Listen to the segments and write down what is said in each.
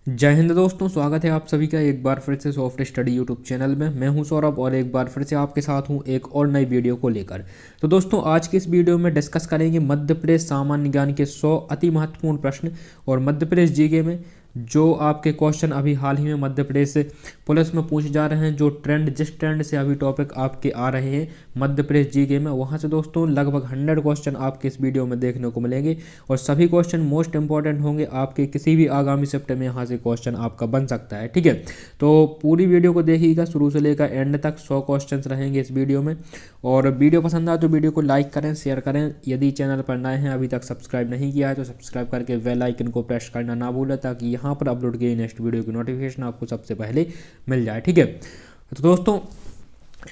जय हिंद दोस्तों, स्वागत है आप सभी का एक बार फिर से सॉफ्ट स्टडी यूट्यूब चैनल में। मैं हूं सौरभ और एक बार फिर से आपके साथ हूं एक और नई वीडियो को लेकर। तो दोस्तों, आज की इस वीडियो में डिस्कस करेंगे मध्य प्रदेश सामान्य ज्ञान के 100 अति महत्वपूर्ण प्रश्न और मध्य प्रदेश जीके में जो आपके क्वेश्चन अभी हाल ही में मध्य प्रदेश पुलिस में पूछे जा रहे हैं। जो ट्रेंड जिस ट्रेंड से अभी टॉपिक आपके आ रहे हैं मध्य प्रदेश जीके में, वहाँ से दोस्तों लगभग 100 क्वेश्चन आपके इस वीडियो में देखने को मिलेंगे और सभी क्वेश्चन मोस्ट इंपॉर्टेंट होंगे। आपके किसी भी आगामी शिफ्ट में यहाँ से क्वेश्चन आपका बन सकता है, ठीक है। तो पूरी वीडियो को देखिएगा शुरू से लेकर एंड तक। 100 क्वेश्चन रहेंगे इस वीडियो में। और वीडियो पसंद आए तो वीडियो को लाइक करें, शेयर करें। यदि चैनल पर नए हैं, अभी तक सब्सक्राइब नहीं किया है तो सब्सक्राइब करके बेल आइकन को प्रेस करना ना भूलें, ताकि यहाँ पर अपलोड किए नेक्स्ट वीडियो की नोटिफिकेशन आपको सबसे पहले मिल जाए, ठीक है। तो दोस्तों,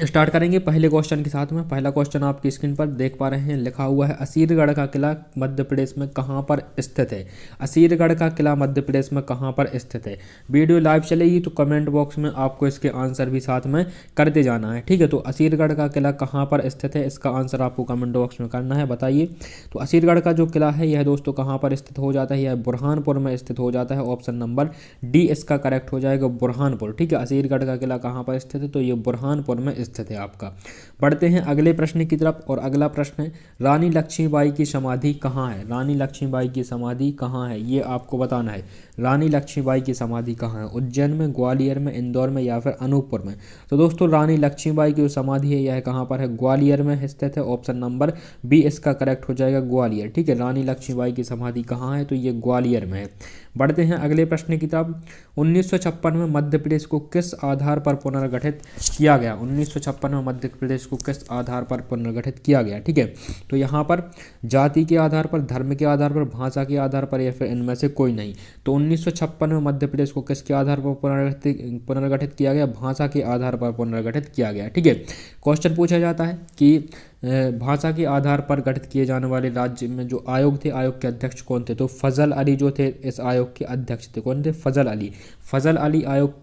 स्टार्ट करेंगे पहले क्वेश्चन के साथ में। पहला क्वेश्चन आपकी स्क्रीन पर देख पा रहे हैं, लिखा हुआ है असीरगढ़ का किला मध्य प्रदेश में कहाँ पर स्थित है। असीरगढ़ का किला मध्य प्रदेश में कहाँ पर स्थित है। वीडियो लाइव चलेगी तो कमेंट बॉक्स में आपको इसके आंसर भी साथ में करते जाना है, ठीक है। तो असीरगढ़ का किला कहाँ पर स्थित है, इसका आंसर आपको कमेंट बॉक्स में करना है, बताइए। तो असीरगढ़ का जो किला है यह दोस्तों कहाँ पर स्थित हो जाता है, यह बुरहानपुर में स्थित हो जाता है। ऑप्शन नंबर डी इसका करेक्ट हो जाएगा, बुरहानपुर, ठीक है। असीरगढ़ का किला कहाँ पर स्थित है, तो ये बुरहानपुर में स्थित है आपका। बढ़ते हैं अगले प्रश्न की तरफ और अगला प्रश्न है रानी लक्ष्मीबाई की समाधि कहाँ है। रानी लक्ष्मीबाई की समाधि कहाँ है, ये आपको बताना है। रानी लक्ष्मीबाई की समाधि कहाँ है, उज्जैन में, ग्वालियर में, इंदौर में या फिर अनूपपुर में। तो दोस्तों, रानी लक्ष्मीबाई की जो समाधि है यह कहाँ पर है, ग्वालियर में स्थित है। ऑप्शन नंबर बी इसका करेक्ट हो जाएगा, ग्वालियर, ठीक है। रानी लक्ष्मीबाई की समाधि कहाँ है, तो ये ग्वालियर में है। बढ़ते हैं अगले प्रश्न की तरफ। 1956 में मध्य प्रदेश को किस आधार पर पुनर्गठित किया गया। 1956 में मध्य प्रदेश को किस आधार पर पुनर्गठित किया गया, ठीक है। तो यहाँ पर जाति के आधार पर, धर्म के आधार पर, भाषा के आधार पर या फिर इनमें से कोई नहीं। तो 1956 में मध्य प्रदेश को किसके आधार पर पुनर्गठित किया गया, भाषा के आधार पर पुनर्गठित किया गया, ठीक है। क्वेश्चन पूछा जाता है कि भाषा के आधार पर गठित किए जाने वाले राज्य में जो आयोग थे, आयोग के अध्यक्ष कौन थे। तो फजल अली जो थे इस आयोग के अध्यक्ष थे, कौन थे, फजल अली। फजल अली आयोग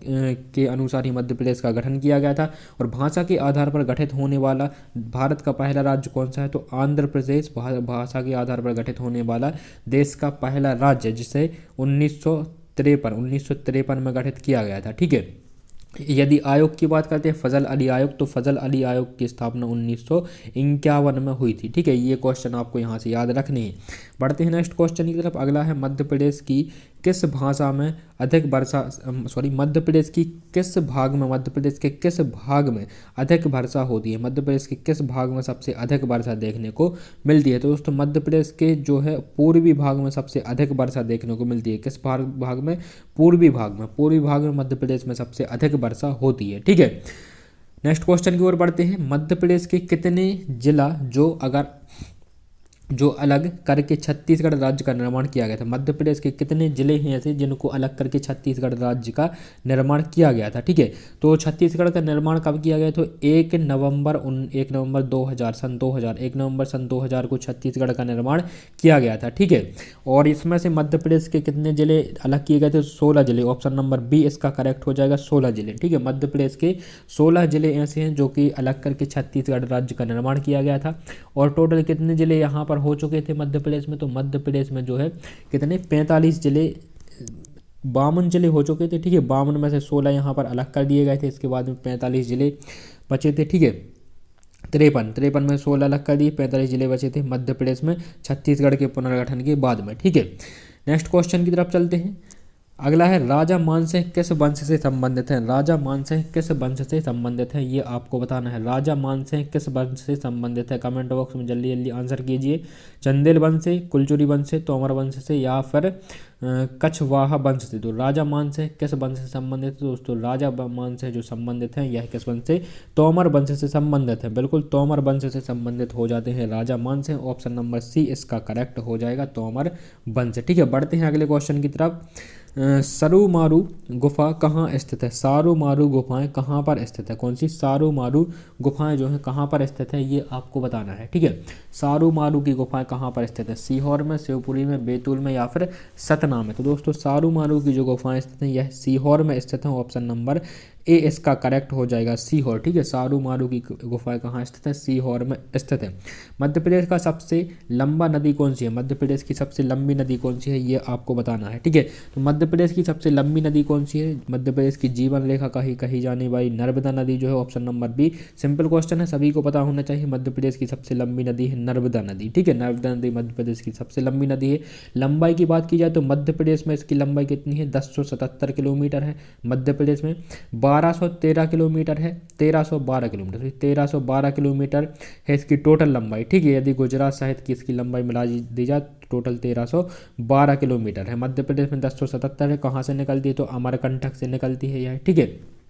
के अनुसार ही मध्य प्रदेश का गठन किया गया था। और भाषा के आधार पर गठित होने वाला भारत का पहला राज्य कौन सा है, तो आंध्र प्रदेश भाषा के आधार पर गठित होने वाला देश का पहला राज्य, जिसे 1953 में गठित किया गया था, ठीक है। यदि आयोग की बात करते हैं फजल अली आयोग, तो फजल अली आयोग की स्थापना 1951 में हुई थी, ठीक है। ये क्वेश्चन आपको यहाँ से याद रखने हैं। बढ़ते हैं नेक्स्ट क्वेश्चन की तरफ। अगला है मध्य प्रदेश की किस भाषा में अधिक वर्षा मध्य प्रदेश की किस भाग में, मध्य प्रदेश के किस भाग में अधिक वर्षा होती है। मध्य प्रदेश के किस भाग में सबसे अधिक वर्षा देखने को मिलती है। तो दोस्तों, मध्य प्रदेश के जो है पूर्वी भाग में सबसे अधिक वर्षा देखने को मिलती है। किस भाग में, पूर्वी भाग में। पूर्वी भाग में मध्य प्रदेश में सबसे अधिक वर्षा होती है, ठीक है। नेक्स्ट क्वेश्चन की ओर बढ़ते हैं। मध्य प्रदेश के कितने जिला जो अलग करके छत्तीसगढ़ राज्य का निर्माण किया गया था। मध्य प्रदेश के कितने जिले हैं ऐसे जिनको अलग करके छत्तीसगढ़ राज्य का निर्माण किया गया था, ठीक है। तो छत्तीसगढ़ का निर्माण कब किया गया, तो 1 नवंबर 2000 सन 2000 को छत्तीसगढ़ का निर्माण किया गया था, ठीक है। और इसमें से मध्य प्रदेश के कितने जिले अलग किए गए थे, 16 जिले। ऑप्शन नंबर बी इसका करेक्ट हो जाएगा, 16 जिले, ठीक है। मध्य प्रदेश के 16 जिले ऐसे हैं जो कि अलग करके छत्तीसगढ़ राज्य का निर्माण किया गया था। और टोटल कितने जिले यहाँ पर हो चुके थे मध्य प्रदेश में, तो मध्य प्रदेश में जो है कितने 45 जिले, 52 जिले हो चुके थे, ठीक है। 52 में से 16 यहाँ पर अलग कर दिए गए थे। इसके बाद में 45 जिले बचे थे, ठीक है। 53 में 16 अलग कर दिए, 45 जिले बचे थे मध्य प्रदेश में छत्तीसगढ़ के पुनर्गठन के बाद में, ठीक है। नेक्स्ट क्वेश्चन की तरफ चलते हैं। अगला है राजा मानसिंह किस वंश से संबंधित हैं। राजा मानसिंह किस वंश से संबंधित है, ये आपको बताना है। राजा मानसिंह किस वंश से संबंधित है, कमेंट बॉक्स में जल्दी जल्दी आंसर कीजिए। चंदेल वंश से, कुलचुरी वंश से, तोमर वंश से या फिर कछवाहा वंश से। तो राजा मानसिंह किस वंश से संबंधित है दोस्तों, राजा मानसिंह जो संबंधित हैं यह किस वंश से, तोमर वंश से संबंधित है। बिल्कुल तोमर वंश से संबंधित हो जाते हैं राजा मानसिंह। ऑप्शन नंबर सी इसका करेक्ट हो जाएगा, तोमर वंश, ठीक है। बढ़ते हैं अगले क्वेश्चन की तरफ। सारूमारू गुफा कहाँ स्थित है। सारूमारू गुफाएं कहाँ पर स्थित है, कौन सी सारूमारू गुफाएं जो है कहाँ पर स्थित है, ये आपको बताना है, ठीक है। सारूमारू की गुफाएं कहाँ पर स्थित है, सीहोर में, शिवपुरी में, बैतूल में या फिर सतना में। तो दोस्तों, सारूमारू की जो गुफाएं स्थित हैं यह सीहोर में स्थित है। ऑप्शन नंबर ए इसका करेक्ट हो जाएगा सीहोर। ठीक है, सारू मारू की गुफा कहाँ स्थित है? सीहोर में स्थित है। मध्य प्रदेश का सबसे लंबा नदी कौन सी है? मध्य प्रदेश की सबसे लंबी नदी कौन सी है, ये आपको बताना है। ठीक है, तो मध्य प्रदेश की सबसे लंबी नदी कौन सी है? मध्य प्रदेश की जीवन रेखा कही जाने वाली नर्मदा नदी जो है, option number B. Simple question है, सभी को पता होना चाहिए। मध्य प्रदेश की सबसे लंबी नदी है नर्मदा नदी। ठीक है, नर्मदा नदी मध्य प्रदेश की सबसे लंबी नदी है। लंबाई की बात की जाए तो मध्य प्रदेश में इसकी लंबाई कितनी है? 1077 किलोमीटर है। मध्य प्रदेश में 1213 किलोमीटर है, 1312 किलोमीटर, 1312 किलोमीटर है इसकी टोटल लंबाई। ठीक है, यदि गुजरात सहित की इसकी लंबाई मिला दी जाए टोटल 1312 किलोमीटर है। मध्य प्रदेश में 1077 है। कहाँ से निकलती है? तो अमरकंटक से निकलती है यह। ठीक है,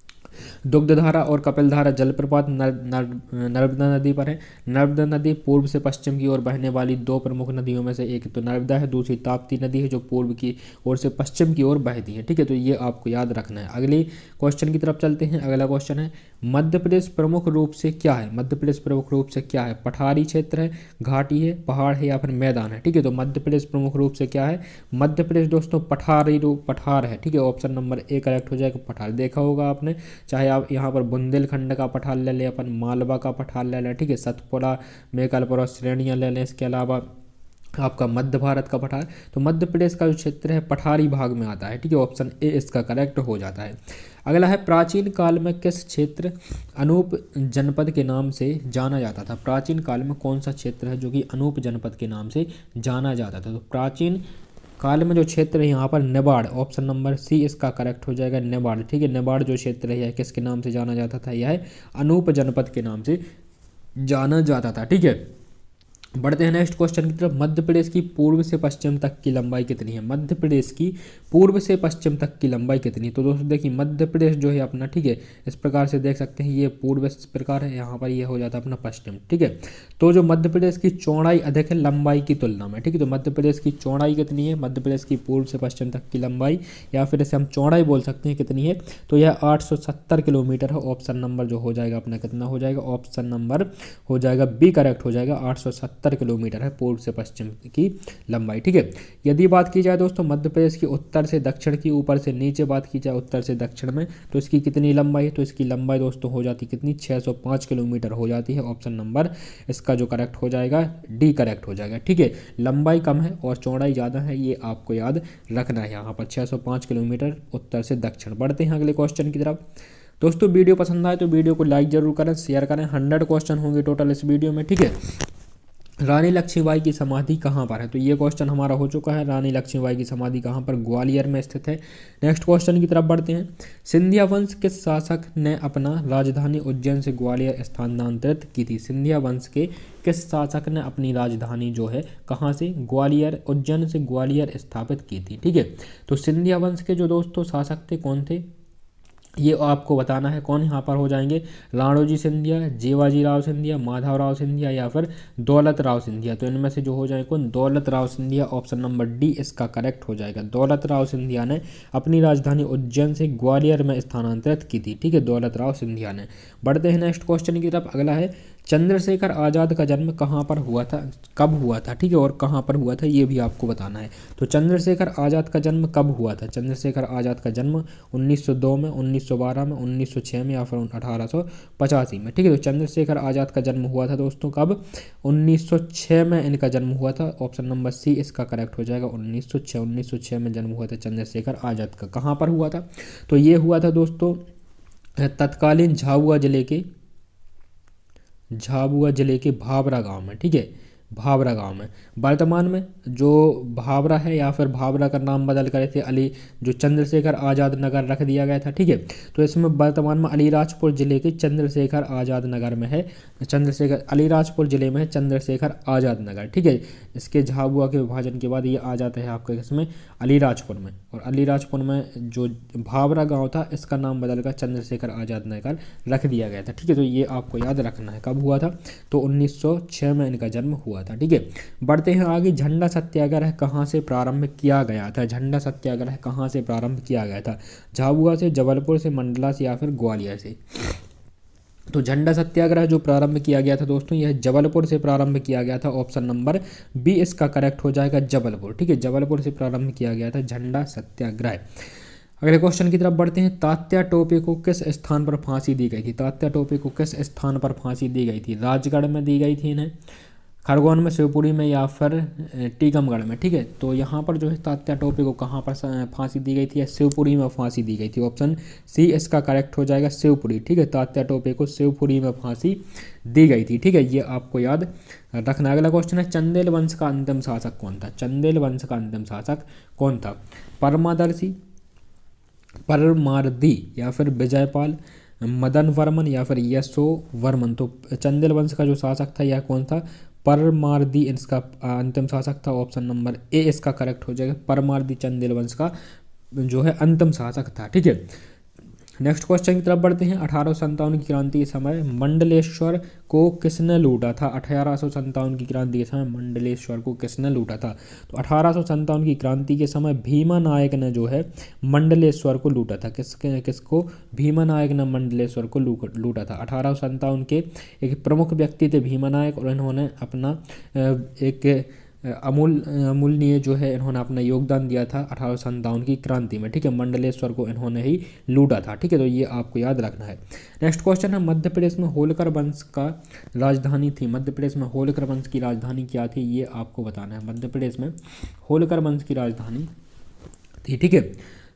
दुग्धधारा और कपिलधारा जलप्रपात नर्मदा नदी पर है। नर्मदा नदी पूर्व से पश्चिम की ओर बहने वाली दो प्रमुख नदियों में से एक तो नर्मदा है, दूसरी ताप्ती नदी है जो पूर्व की ओर से पश्चिम की ओर बहती है। ठीक है, तो ये आपको याद रखना है। अगली क्वेश्चन की तरफ चलते हैं। अगला क्वेश्चन है, मध्य प्रदेश प्रमुख रूप से क्या है? मध्य प्रदेश प्रमुख रूप से क्या है? पठारी क्षेत्र है, घाटी है, पहाड़ है या फिर मैदान है? ठीक है, तो मध्य प्रदेश प्रमुख रूप से क्या है? मध्य प्रदेश दोस्तों पठार है। ठीक है, ऑप्शन नंबर ए करेक्ट हो जाएगा। पठार देखा होगा आपने, चाहे आप यहाँ पर बुंदेलखंड का पठार ले लें, अपन मालवा का पठार ले लें। ठीक है, सतपुड़ा मेघालपुरा श्रेणियाँ ले लें, इसके अलावा आपका मध्य भारत का पठार। तो मध्य प्रदेश का जो क्षेत्र है पठारी भाग में आता है। ठीक है, ऑप्शन ए इसका करेक्ट हो जाता है। अगला है, प्राचीन काल में किस क्षेत्र अनूप जनपद के नाम से जाना जाता था? प्राचीन काल में कौन सा क्षेत्र है जो कि अनूप जनपद के नाम से जाना जाता था? तो प्राचीन काल में जो क्षेत्र है यहाँ पर निबाड़, ऑप्शन नंबर सी इसका करेक्ट हो जाएगा, निबाड़। ठीक है, निबाड़ जो क्षेत्र है यह किसके नाम से जाना जाता था? यह अनूप जनपद के नाम से जाना जाता था। ठीक है, बढ़ते हैं नेक्स्ट क्वेश्चन की तरफ। मध्य प्रदेश की पूर्व से पश्चिम तक की लंबाई कितनी है? मध्य प्रदेश की पूर्व से पश्चिम तक की लंबाई कितनी है? तो दोस्तों देखिए, मध्य प्रदेश जो है अपना, ठीक है, इस प्रकार से देख सकते हैं, ये पूर्व इस प्रकार है, यहाँ पर ये हो जाता है अपना पश्चिम। ठीक है, तो जो मध्य प्रदेश की चौड़ाई अधिक है लंबाई की तुलना में। ठीक है, तो मध्य प्रदेश की चौड़ाई कितनी है? मध्य प्रदेश की पूर्व से पश्चिम तक की लंबाई, या फिर इसे हम चौड़ाई बोल सकते हैं, कितनी है? तो यह 870 किलोमीटर है। ऑप्शन नंबर जो हो जाएगा अपना कितना हो जाएगा? ऑप्शन नंबर हो जाएगा बी करेक्ट हो जाएगा, 870 किलोमीटर है पूर्व से पश्चिम की लंबाई। ठीक है, यदि बात की जाए दोस्तों मध्य प्रदेश की उत्तर से दक्षिण की, ऊपर से नीचे बात की जाए उत्तर से दक्षिण में, तो इसकी कितनी लंबाई है? तो इसकी लंबाई दोस्तों हो जाती कितनी? 605 किलोमीटर हो जाती है। ऑप्शन नंबर इसका जो करेक्ट हो जाएगा डी करेक्ट हो जाएगा। ठीक है, लंबाई कम है और चौड़ाई ज़्यादा है, ये आपको याद रखना है। यहाँ पर 605 किलोमीटर उत्तर से दक्षिण। बढ़ते हैं अगले क्वेश्चन की तरफ। दोस्तों वीडियो पसंद आए तो वीडियो को लाइक जरूर करें, शेयर करें। 100 क्वेश्चन होंगे टोटल इस वीडियो में। ठीक है, रानी लक्ष्मीबाई की समाधि कहाँ पर है? तो ये क्वेश्चन हमारा हो चुका है। रानी लक्ष्मीबाई की समाधि कहाँ पर? ग्वालियर में स्थित है। नेक्स्ट क्वेश्चन की तरफ बढ़ते हैं। सिंधिया वंश किस शासक ने अपना राजधानी उज्जैन से ग्वालियर स्थानांतरित की थी? सिंधिया वंश के किस शासक ने अपनी राजधानी जो है कहाँ से? ग्वालियर, उज्जैन से ग्वालियर स्थापित की थी। ठीक है, तो सिंधिया वंश के जो दोस्तों शासक थे कौन थे, ये आपको बताना है। कौन यहाँ पर हो जाएंगे? राणोजी सिंधिया, जेवाजी राव सिंधिया, माधव राव सिंधिया या फिर दौलत राव सिंधिया। तो इनमें से जो हो जाए कौन? दौलत Rao Scindia. Option number D इसका करेक्ट हो जाएगा। दौलत राव सिंधिया ने अपनी राजधानी उज्जैन से ग्वालियर में स्थानांतरित की थी। ठीक है, दौलत राव सिंधिया ने। बढ़ते हैं नेक्स्ट क्वेश्चन की तरफ। अगला है, चंद्रशेखर आज़ाद का जन्म कहाँ पर हुआ था, कब हुआ था? ठीक है, और कहाँ पर हुआ था ये भी आपको बताना है। तो चंद्रशेखर आज़ाद का जन्म कब हुआ था? चंद्रशेखर आज़ाद का जन्म 1902 में, 1912 में, 1906 में या फिर 1885 में। ठीक है, तो चंद्रशेखर आज़ाद का जन्म हुआ था दोस्तों कब? 1906 में इनका जन्म हुआ था। ऑप्शन नंबर सी इसका करेक्ट हो जाएगा, 1906 में जन्म हुआ था चंद्रशेखर आज़ाद का। कहाँ पर हुआ था? तो ये हुआ था दोस्तों तत्कालीन झाबुआ जिले के भावरा गांव में। ठीक है, भावरा गांव में। वर्तमान में जो भावरा है या फिर भावरा का नाम बदल कर थे अली, जो चंद्रशेखर आज़ाद नगर रख दिया गया था। ठीक है, तो इसमें वर्तमान में अलीराजपुर जिले के चंद्रशेखर आज़ाद नगर में है, अलीराजपुर जिले में है चंद्रशेखर आज़ाद नगर। ठीक है, इसके झाबुआ के विभाजन के बाद ये आ जाता है आपका इसमें अलीराजपुर में, और अलीराजपुर में जो भावरा गाँव था इसका नाम बदलकर चंद्रशेखर आज़ाद नगर रख दिया गया था। ठीक है, तो ये आपको याद रखना है। कब हुआ था? तो 1906 में इनका जन्म हुआ था। ठीक है, बढ़ते हैं आगे। झंडा सत्याग्रह कहाँ से प्रारंभ किया गया था? झंडा सत्याग्रह कहाँ से प्रारंभ किया गया था? झाबुआ से, जबलपुर से, मंडला से या फिर ग्वालियर से? तो झंडा सत्याग्रह जो प्रारंभ किया गया था दोस्तों यह जबलपुर से प्रारंभ किया गया था। ऑप्शन नंबर बी इसका करेक्ट हो जाएगा, जबलपुर। ठीक है, जबलपुर से प्रारंभ किया गया था झंडा सत्याग्रह। अगले क्वेश्चन की तरफ बढ़ते हैं। तात्या टोपे को किस स्थान पर फांसी दी गई थी? तात्या टोपे को किस स्थान पर फांसी दी गई थी? राजगढ़ में दी गई थी इन्हें, खरगोन में, शिवपुरी में, या फिर टीकमगढ़ में। ठीक है, तो यहाँ पर जो है तात्या टोपे को कहाँ पर फांसी दी गई थी? या शिवपुरी में फांसी दी गई थी। ऑप्शन सी इसका करेक्ट हो जाएगा, शिवपुरी। ठीक है, तात्या टोपे को शिवपुरी में फांसी दी गई थी। ठीक है, ये आपको याद रखना। अगला क्वेश्चन है, चंदेल वंश का अंतिम शासक कौन था? चंदेल वंश का अंतिम शासक कौन था? परमादर्शी, परमार्दी, या फिर विजयपाल, मदन वर्मन, या फिर यशो वर्मन। तो चंदेल वंश का जो शासक था यह कौन था? परमार्दी इसका अंतिम शासक था। ऑप्शन नंबर ए इसका करेक्ट हो जाएगा, परमार्दी चंदेल वंश का जो है अंतिम शासक था। ठीक है, नेक्स्ट क्वेश्चन की तरफ बढ़ते हैं। 1857 की क्रांति के समय मंडलेश्वर को किसने लूटा था? 1857 की क्रांति के समय मंडलेश्वर को किसने लूटा था? तो 1857 की क्रांति के समय भीमा नायक ने जो है मंडलेश्वर को लूटा था। किसको? भीमा नायक ने मंडलेश्वर को लूटा था। 1857 के एक प्रमुख व्यक्ति थे भीमा नायक, और इन्होंने अपना एक अमूल्य जो है इन्होंने अपना योगदान दिया था 1857 की क्रांति में। ठीक है, मंडलेश्वर को इन्होंने ही लूटा था। ठीक है, तो ये आपको याद रखना है। नेक्स्ट क्वेश्चन है, मध्य प्रदेश में होलकर वंश का राजधानी थी। मध्य प्रदेश में होलकर वंश की राजधानी क्या थी? ये आपको बताना है। मध्य प्रदेश में होलकर वंश की राजधानी थी। ठीक है,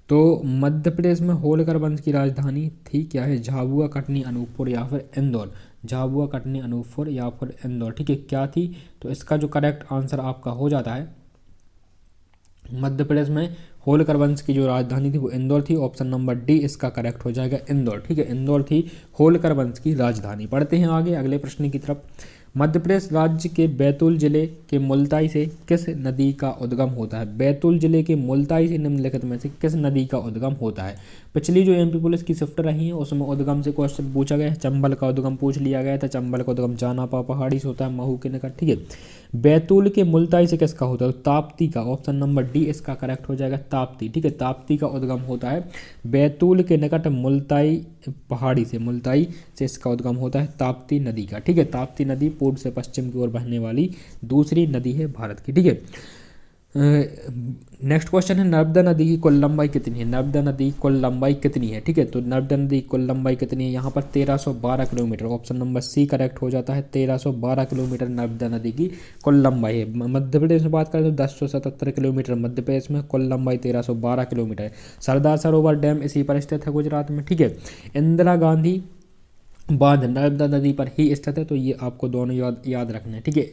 तो मध्य प्रदेश में होलकर वंश की राजधानी थी क्या है? झाबुआ, कटनी, अनूपपुर, या फिर इंदौर। झाबुआ, कटनी, अनूपपुर, या फिर इंदौर। ठीक है, क्या थी? तो इसका जो करेक्ट आंसर आपका हो जाता है, मध्य प्रदेश में होलकर वंश की जो राजधानी थी वो इंदौर थी। ऑप्शन नंबर डी इसका करेक्ट हो जाएगा, इंदौर। ठीक है, इंदौर थी होलकर वंश की राजधानी। पढ़ते हैं आगे अगले प्रश्न की तरफ। मध्य प्रदेश राज्य के बैतूल जिले के मुल्ताई से किस नदी का उद्गम होता है? बैतूल जिले के मुल्ताई से निम्नलिखित में से किस नदी का उद्गम होता है? पिछली जो एमपी पुलिस की शिफ्ट रही है उसमें उद्गम से क्वेश्चन पूछा गया है। चंबल का उद्गम पूछ लिया गया था। चंबल का उद्गम जानापा पहाड़ी से होता है, महू के निकट। ठीक है, बैतूल के मुल्ताई से किसका होता है? ताप्ती का। ऑप्शन नंबर डी इसका करेक्ट हो जाएगा, ताप्ती। ठीक है, ताप्ती का उद्गम होता है बैतूल के निकट मुल्ताई पहाड़ी से। मुल्ताई से इसका उद्गम होता है ताप्ती नदी का। ठीक है, ताप्ती नदी पूर्व से पश्चिम की ओर बहने वाली दूसरी नदी है भारत की। ठीक है, नेक्स्ट क्वेश्चन है, नर्मदा नदी की कुल लंबाई कितनी है? नर्मदा नदी की कुल लंबाई कितनी है? ठीक है, तो नर्मदा नदी की कुल लंबाई कितनी है? यहाँ पर 1312 kilometre. Option number C correct हो जाता है, 1312 किलोमीटर नर्मदा नदी की कुल लंबाई है। मध्य प्रदेश में बात करें तो 1077 किलोमीटर मध्य प्रदेश में, कुल लंबाई 1312 किलोमीटर है। सरदार सरोवर डैम इसी पर स्थित है गुजरात में। ठीक है, इंदिरा गांधी बांध नर्मदा नदी पर ही स्थित है। तो ये आपको दोनों याद रखना है। ठीक है,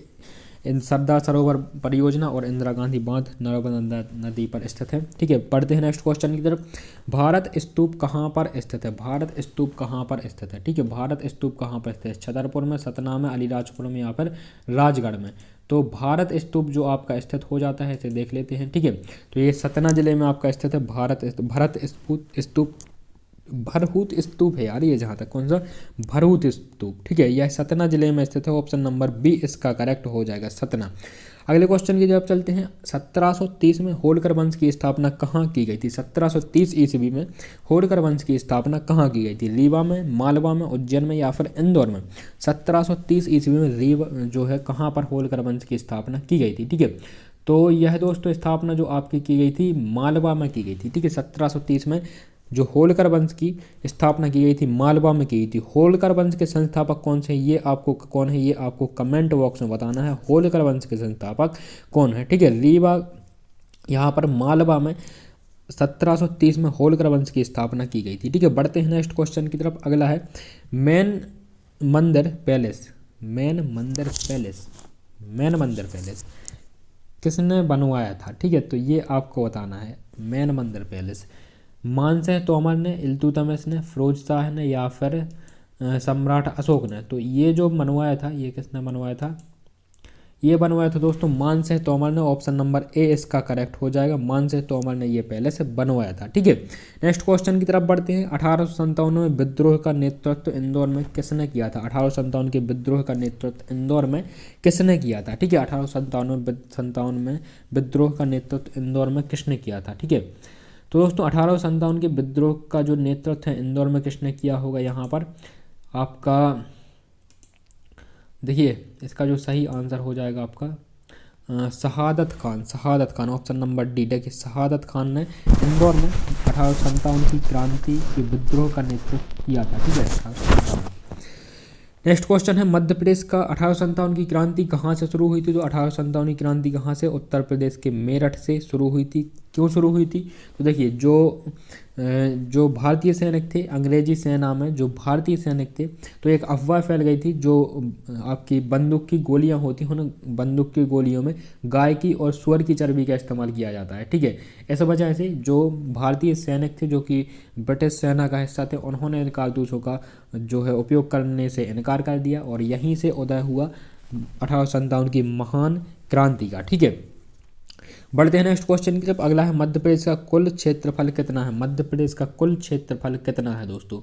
इन सरदार सरोवर परियोजना और इंदिरा गांधी बांध नर्मदा नदी पर स्थित है। ठीक है, पढ़ते हैं नेक्स्ट क्वेश्चन की तरफ। भारत स्तूप कहाँ पर स्थित है? भारत स्तूप कहाँ पर स्थित है? ठीक है, भारत स्तूप कहाँ पर स्थित है? छतरपुर में, सतना में, अलीराजपुर में, या फिर राजगढ़ में। तो भारत स्तूप जो आपका स्थित हो जाता है इसे देख लेते हैं। ठीक है, तो ये सतना जिले में आपका स्थित है भरत स्तूप, भरहूत स्तूप है यार ये, जहाँ तक कौन सा भरहूत स्तूप। ठीक है, यह सतना जिले में स्थित है। ऑप्शन नंबर बी इसका करेक्ट हो जाएगा, सतना। अगले क्वेश्चन की जवाब चलते हैं। 1730 में होलकर वंश की स्थापना कहाँ की गई थी? 1730 ईस्वी में होलकर वंश की स्थापना कहाँ की गई थी? रीवा में, मालवा में, उज्जैन में, या फिर इंदौर में। 1730 ईस्वी में रीवा जो है कहाँ पर होलकर वंश की स्थापना की गई थी? ठीक है, तो यह दोस्तों स्थापना जो आपकी की गई थी मालवा में की गई थी। ठीक है, 1730 में जो होलकर वंश की स्थापना की गई थी मालवा में की गई थी। होलकर वंश के संस्थापक कौन से? ये आपको कमेंट बॉक्स में बताना है, होलकर वंश के संस्थापक कौन है। ठीक है, रीवा यहाँ पर मालवा में 1730 में होलकर वंश की स्थापना की गई थी। ठीक है, बढ़ते हैं नेक्स्ट क्वेश्चन की तरफ। अगला है, मैन मंदिर पैलेस किसने बनवाया था? ठीक है, तो ये आपको बताना है। मैन मंदिर पैलेस मानसिंह तोमर ने, इल्तुतमिश ने, फिरोज शाह ने, या फिर सम्राट अशोक ने। तो ये जो बनवाया था ये किसने बनवाया था? ये बनवाया था दोस्तों मानसिंह तोमर ने। ऑप्शन नंबर ए इसका करेक्ट हो जाएगा, मानसिंह तोमर ने ये पैलेस बनवाया था। ठीक है, नेक्स्ट क्वेश्चन की तरफ बढ़ते हैं। 1857 में विद्रोह का नेतृत्व इंदौर में किसने किया था? 1857 के विद्रोह का नेतृत्व इंदौर में किसने किया था? ठीक है, 1857 में विद्रोह का नेतृत्व इंदौर में किसने किया था? ठीक है, तो दोस्तों 1857 के विद्रोह का जो नेतृत्व है इंदौर में किसने किया होगा? यहाँ पर आपका देखिए इसका जो सही आंसर हो जाएगा आपका शहादत खान। Option number D. देखिए शहादत खान ने इंदौर में 1857 की क्रांति के विद्रोह का नेतृत्व किया था, ठीक है 1857। नेक्स्ट क्वेश्चन है मध्य प्रदेश का 1857 की क्रांति कहाँ से शुरू हुई थी? तो 1857 की क्रांति कहाँ से? उत्तर प्रदेश के मेरठ से शुरू हुई थी। क्यों शुरू हुई थी? तो देखिए जो भारतीय सैनिक थे, अंग्रेजी सेना में जो भारतीय सैनिक थे, तो एक अफवाह फैल गई थी, जो आपकी बंदूक की गोलियां होती हैं, बंदूक की गोलियों में गाय की और सूअर की चर्बी का इस्तेमाल किया जाता है, ठीक है। इस वजह से जो भारतीय सैनिक थे, जो कि ब्रिटिश सेना का हिस्सा थे, उन्होंने इन कारतूसों का जो है उपयोग करने से इनकार कर दिया और यहीं से उदय हुआ 1857 की महान क्रांति का, ठीक है। बढ़ते हैं नेक्स्ट क्वेश्चन की तरफ। अगला है मध्य प्रदेश का कुल क्षेत्रफल कितना है? मध्य प्रदेश का कुल क्षेत्रफल कितना है दोस्तों?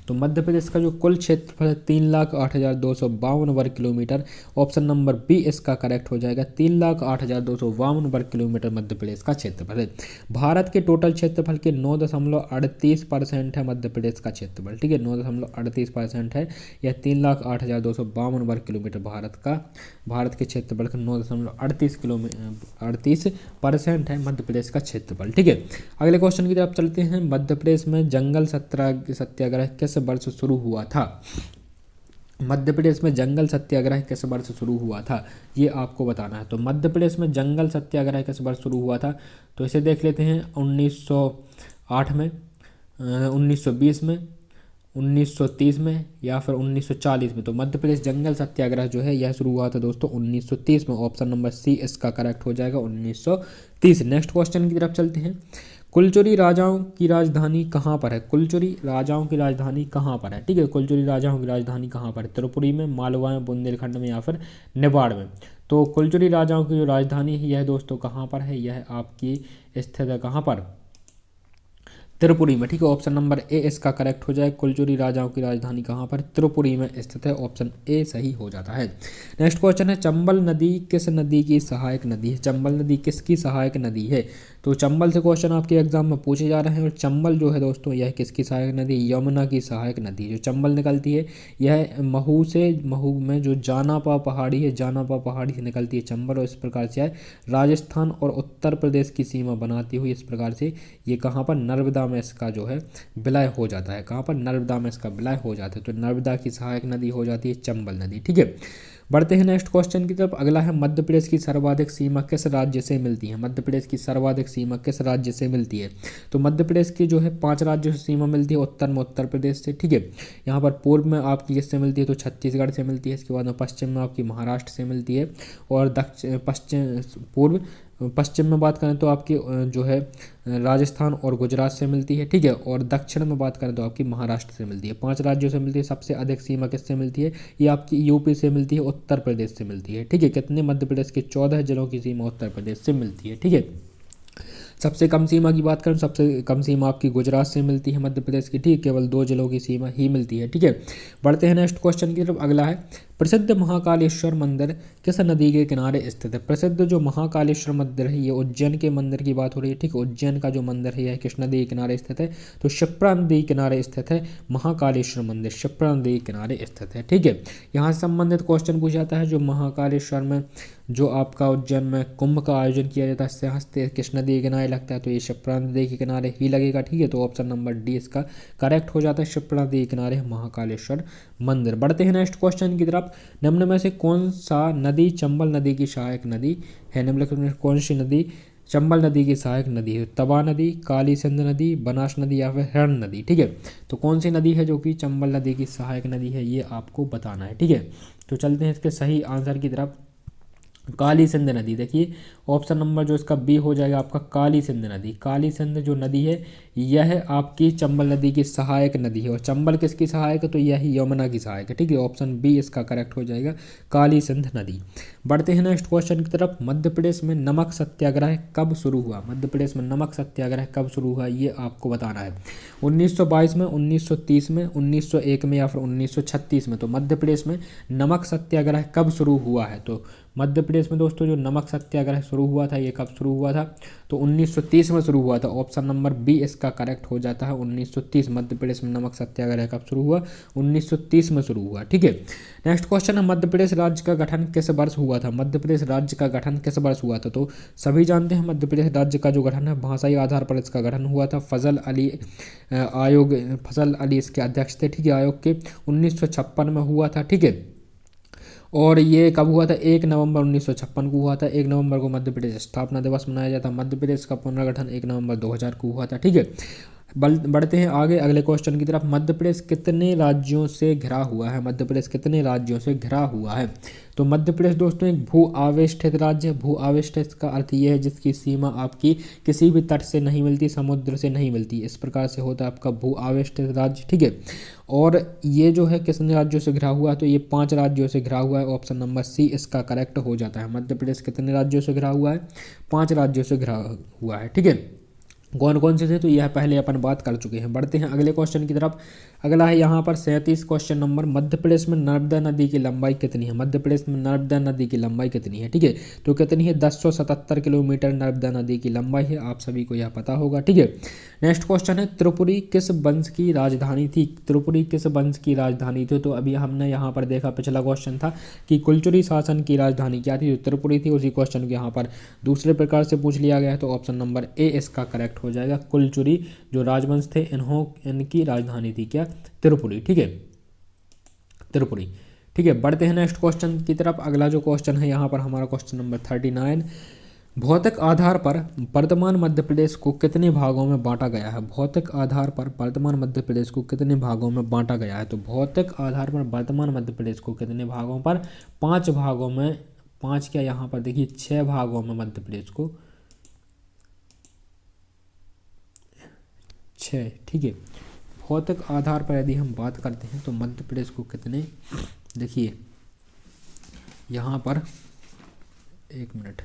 तो मध्य प्रदेश का जो कुल क्षेत्रफल है 3,08,252 वर्ग किलोमीटर। ऑप्शन नंबर बी इसका करेक्ट हो जाएगा। 3,08,252 वर्ग किलोमीटर मध्य प्रदेश का क्षेत्रफल है। भारत के टोटल क्षेत्रफल के 9.38% है मध्य प्रदेश का क्षेत्रफल, ठीक है 9.38% है। यह 3,08,252 वर्ग किलोमीटर भारत के क्षेत्रफल का 9.38% है मध्य प्रदेश का क्षेत्रफल, ठीक है। अगले क्वेश्चन की तरफ चलते हैं। मध्य प्रदेश में जंगल सत्याग्रह किस वर्ष शुरू हुआ था? मध्य प्रदेश में जंगल सत्याग्रह किस वर्ष शुरू हुआ था, ये आपको बताना है। तो मध्य प्रदेश में जंगल सत्याग्रह किस वर्ष शुरू हुआ था? तो इसे देख लेते हैं 1908 में, 1920 में, 1930 में या फिर 1940 में। तो मध्य प्रदेश जंगल सत्याग्रह जो है यह शुरू हुआ था दोस्तों 1930 में। ऑप्शन नंबर सी इसका करेक्ट हो जाएगा 1930। नेक्स्ट क्वेश्चन की तरफ चलते हैं। कुलचुरी राजाओं की राजधानी कहाँ पर है? कुलचुरी राजाओं की राजधानी कहाँ पर है, ठीक है। कुलचुरी राजाओं की राजधानी कहाँ पर है? त्रिपुरी में, मालवा में, बुंदेलखंड में या फिर निवाड़ में। तो कुलचुरी राजाओं की जो राजधानी है यह दोस्तों कहाँ पर है? यह आपकी स्थित है कहाँ पर? त्रिपुरी में, ठीक है। ऑप्शन नंबर ए इसका करेक्ट हो जाए। कुलचुरी राजाओं की राजधानी कहाँ पर? त्रिपुरी में स्थित है। ऑप्शन ए सही हो जाता है। नेक्स्ट क्वेश्चन है चंबल नदी किस नदी की सहायक नदी है? चंबल नदी किसकी सहायक नदी है? तो चंबल से क्वेश्चन आपके एग्जाम में पूछे जा रहे हैं और चंबल जो है दोस्तों यह किसकी सहायक नदी? यमुना की सहायक नदी। जो चंबल निकलती है यह महू में जो जानापा पहाड़ी है, जानापा पहाड़ी से निकलती है चंबल और इस प्रकार से राजस्थान और उत्तर प्रदेश की सीमा बनाती हुई इस प्रकार से ये कहाँ पर? नर्मदा में इसका जो है विलय हो जाता है। कहाँ पर? नर्मदा में इसका विलय हो जाता है। तो नर्मदा की सहायक नदी हो जाती है चंबल नदी, ठीक है। बढ़ते हैं नेक्स्ट क्वेश्चन की तरफ। अगला है मध्य प्रदेश की सर्वाधिक सीमा किस राज्य से मिलती है? मध्य प्रदेश की सर्वाधिक सीमा किस राज्य से मिलती है? तो मध्य प्रदेश की जो है 5 राज्यों से सीमा मिलती है। उत्तर में उत्तर प्रदेश से, ठीक है। यहाँ पर पूर्व में आपकी किससे मिलती है? तो छत्तीसगढ़ से मिलती है। इसके बाद में पश्चिम में आपकी महाराष्ट्र से मिलती है और पश्चिम में बात करें तो आपकी जो है राजस्थान और गुजरात से मिलती है, ठीक है। और दक्षिण में बात करें तो आपकी महाराष्ट्र से मिलती है। 5 राज्यों से मिलती है। सबसे अधिक सीमा किससे मिलती है? ये आपकी यूपी से मिलती है, उत्तर प्रदेश से मिलती है, ठीक है। कितने? मध्य प्रदेश के 14 जिलों की सीमा उत्तर प्रदेश से मिलती है, ठीक है। सबसे कम सीमा की बात करें, सबसे कम सीमा आपकी गुजरात से मिलती है मध्य प्रदेश की, ठीक। केवल 2 जिलों की सीमा ही मिलती है, ठीक है। बढ़ते हैं नेक्स्ट क्वेश्चन की तरफ। अगला है प्रसिद्ध महाकालेश्वर मंदिर किस नदी के किनारे स्थित है? प्रसिद्ध जो महाकालेश्वर मंदिर है ये उज्जैन के मंदिर की बात हो रही है, ठीक। उज्जैन का जो मंदिर है यह किस नदी के किनारे स्थित है? तो क्षिप्रा नदी के किनारे स्थित है महाकालेश्वर मंदिर, क्षिप्रा नदी के किनारे स्थित है, ठीक है। यहाँ से संबंधित क्वेश्चन पूछा जाता है जो महाकालेश्वर में जो आपका उज्जैन में कुंभ का आयोजन किया जाता है हस्ते किस नदी के किनारे लगता है? तो ये क्षिप्रा नदी के किनारे ही लगेगा, ठीक है। तो ऑप्शन नंबर डी इसका करेक्ट हो जाता है। क्षिप्रा नदी के किनारे महाकालेश्वर मंदिर। बढ़ते हैं नेक्स्ट क्वेश्चन की तरफ। निम्न में से कौन सा नदी चंबल नदी की सहायक नदी है? निम्नलिखित में कौन सी नदी चंबल नदी की सहायक नदी है? तवा नदी, काली सिंध नदी, बनास नदी या फिर हिरण नदी, ठीक है। तो कौन सी नदी है जो कि चंबल नदी की सहायक नदी है ये आपको बताना है, ठीक है। तो चलते हैं इसके सही आंसर की तरफ। काली सिंध नदी। देखिए ऑप्शन नंबर जो इसका बी हो जाएगा आपका काली सिंध नदी। काली सिंध जो नदी है यह आपकी चंबल नदी की सहायक नदी है और चंबल किसकी सहायक है? तो यह यमुना की सहायक है, ठीक है। ऑप्शन बी इसका करेक्ट हो जाएगा काली सिंध नदी। बढ़ते हैं नेक्स्ट क्वेश्चन की तरफ। मध्य प्रदेश में नमक सत्याग्रह कब शुरू हुआ? मध्य प्रदेश में नमक सत्याग्रह कब शुरू हुआ ये आपको बताना है। 1922 में, 1930 में, 1901 में या फिर 1936 में। तो मध्य प्रदेश में नमक सत्याग्रह कब शुरू हुआ है? तो मध्य प्रदेश में दोस्तों जो नमक सत्याग्रह शुरू हुआ था ये कब शुरू हुआ था? तो 1930 में शुरू हुआ था। ऑप्शन नंबर बी इसका इसका करेक्ट हो जाता है 1930। मध्य प्रदेश में नमक सत्याग्रह कब शुरू हुआ? 1930 में शुरू हुआ। ठीक है, नेक्स्ट क्वेश्चन है मध्य प्रदेश राज्य का गठन किस वर्ष हुआ था? मध्य प्रदेश राज्य का गठन किस वर्ष हुआ था? तो सभी जानते हैं मध्य प्रदेश राज्य का जो गठन है भाषाई आधार पर इसका गठन हुआ था। फजल अली इसके अध्यक्ष थे। ठीक है, आयोग के 1956 में हुआ था। ठीक है, और ये कब हुआ था? 1 नवंबर 1956 को हुआ था। 1 नवंबर को मध्य प्रदेश स्थापना दिवस मनाया जाता है। मध्य प्रदेश का पुनर्गठन 1 नवंबर 2000 को हुआ था। ठीक है, बढ़ते हैं आगे अगले क्वेश्चन की तरफ। मध्य प्रदेश कितने राज्यों से घिरा हुआ है? मध्य प्रदेश कितने राज्यों से घिरा हुआ है? तो मध्य प्रदेश दोस्तों एक भू आवेष्टित राज्य है। भू आवेष्टित का अर्थ ये है जिसकी सीमा आपकी किसी भी तट से नहीं मिलती, समुद्र से नहीं मिलती। इस प्रकार से होता है आपका भू आवेष्टित राज्य। ठीक है, और ये जो है कितने राज्यों से घिरा हुआ है? तो ये 5 राज्यों से घिरा हुआ है। ऑप्शन नंबर सी इसका करेक्ट हो जाता है। मध्य प्रदेश कितने राज्यों से घिरा हुआ है? 5 राज्यों से घिरा हुआ है। ठीक है, कौन कौन से थे? तो यह पहले अपन बात कर चुके हैं। बढ़ते हैं अगले क्वेश्चन की तरफ। अगला है यहाँ पर 37 क्वेश्चन नंबर। मध्य प्रदेश में नर्मदा नदी की लंबाई कितनी है? मध्य प्रदेश में नर्मदा नदी की लंबाई कितनी है? ठीक है, तो कितनी है? 1077 किलोमीटर नर्मदा नदी की लंबाई है। आप सभी को यह पता होगा। ठीक है, नेक्स्ट क्वेश्चन है त्रिपुरी किस वंश की राजधानी थी? त्रिपुरी किस वंश की राजधानी थी? तो अभी हमने यहाँ पर देखा, पिछला क्वेश्चन था कि कुलचुरी शासन की राजधानी क्या थी? तो त्रिपुरी थी। उसी क्वेश्चन को यहाँ पर दूसरे प्रकार से पूछ लिया गया है, तो ऑप्शन नंबर ए इसका करेक्ट हो जाएगा। कुलचुरी जो राजवंश थे इनकी राजधानी थी क्या? त्रिपुरी। ठीक है, त्रिपुरी। ठीक है, बढ़ते हैं नेक्स्ट क्वेश्चन की तरफ। अगला जो क्वेश्चन है यहाँ पर हमारा क्वेश्चन नंबर 39। भौतिक आधार पर वर्तमान मध्य प्रदेश को कितने भागों में बांटा गया है? भौतिक आधार पर वर्तमान मध्य प्रदेश को कितने भागों में बांटा गया है? तो भौतिक आधार पर वर्तमान मध्य प्रदेश को कितने भागों पर? 5 भागों में। 5 क्या, यहाँ पर देखिए 6 भागों में मध्य प्रदेश को 6। ठीक है, भौतिक आधार पर यदि हम बात करते हैं तो मध्य प्रदेश को कितने, देखिए यहाँ पर 1 मिनट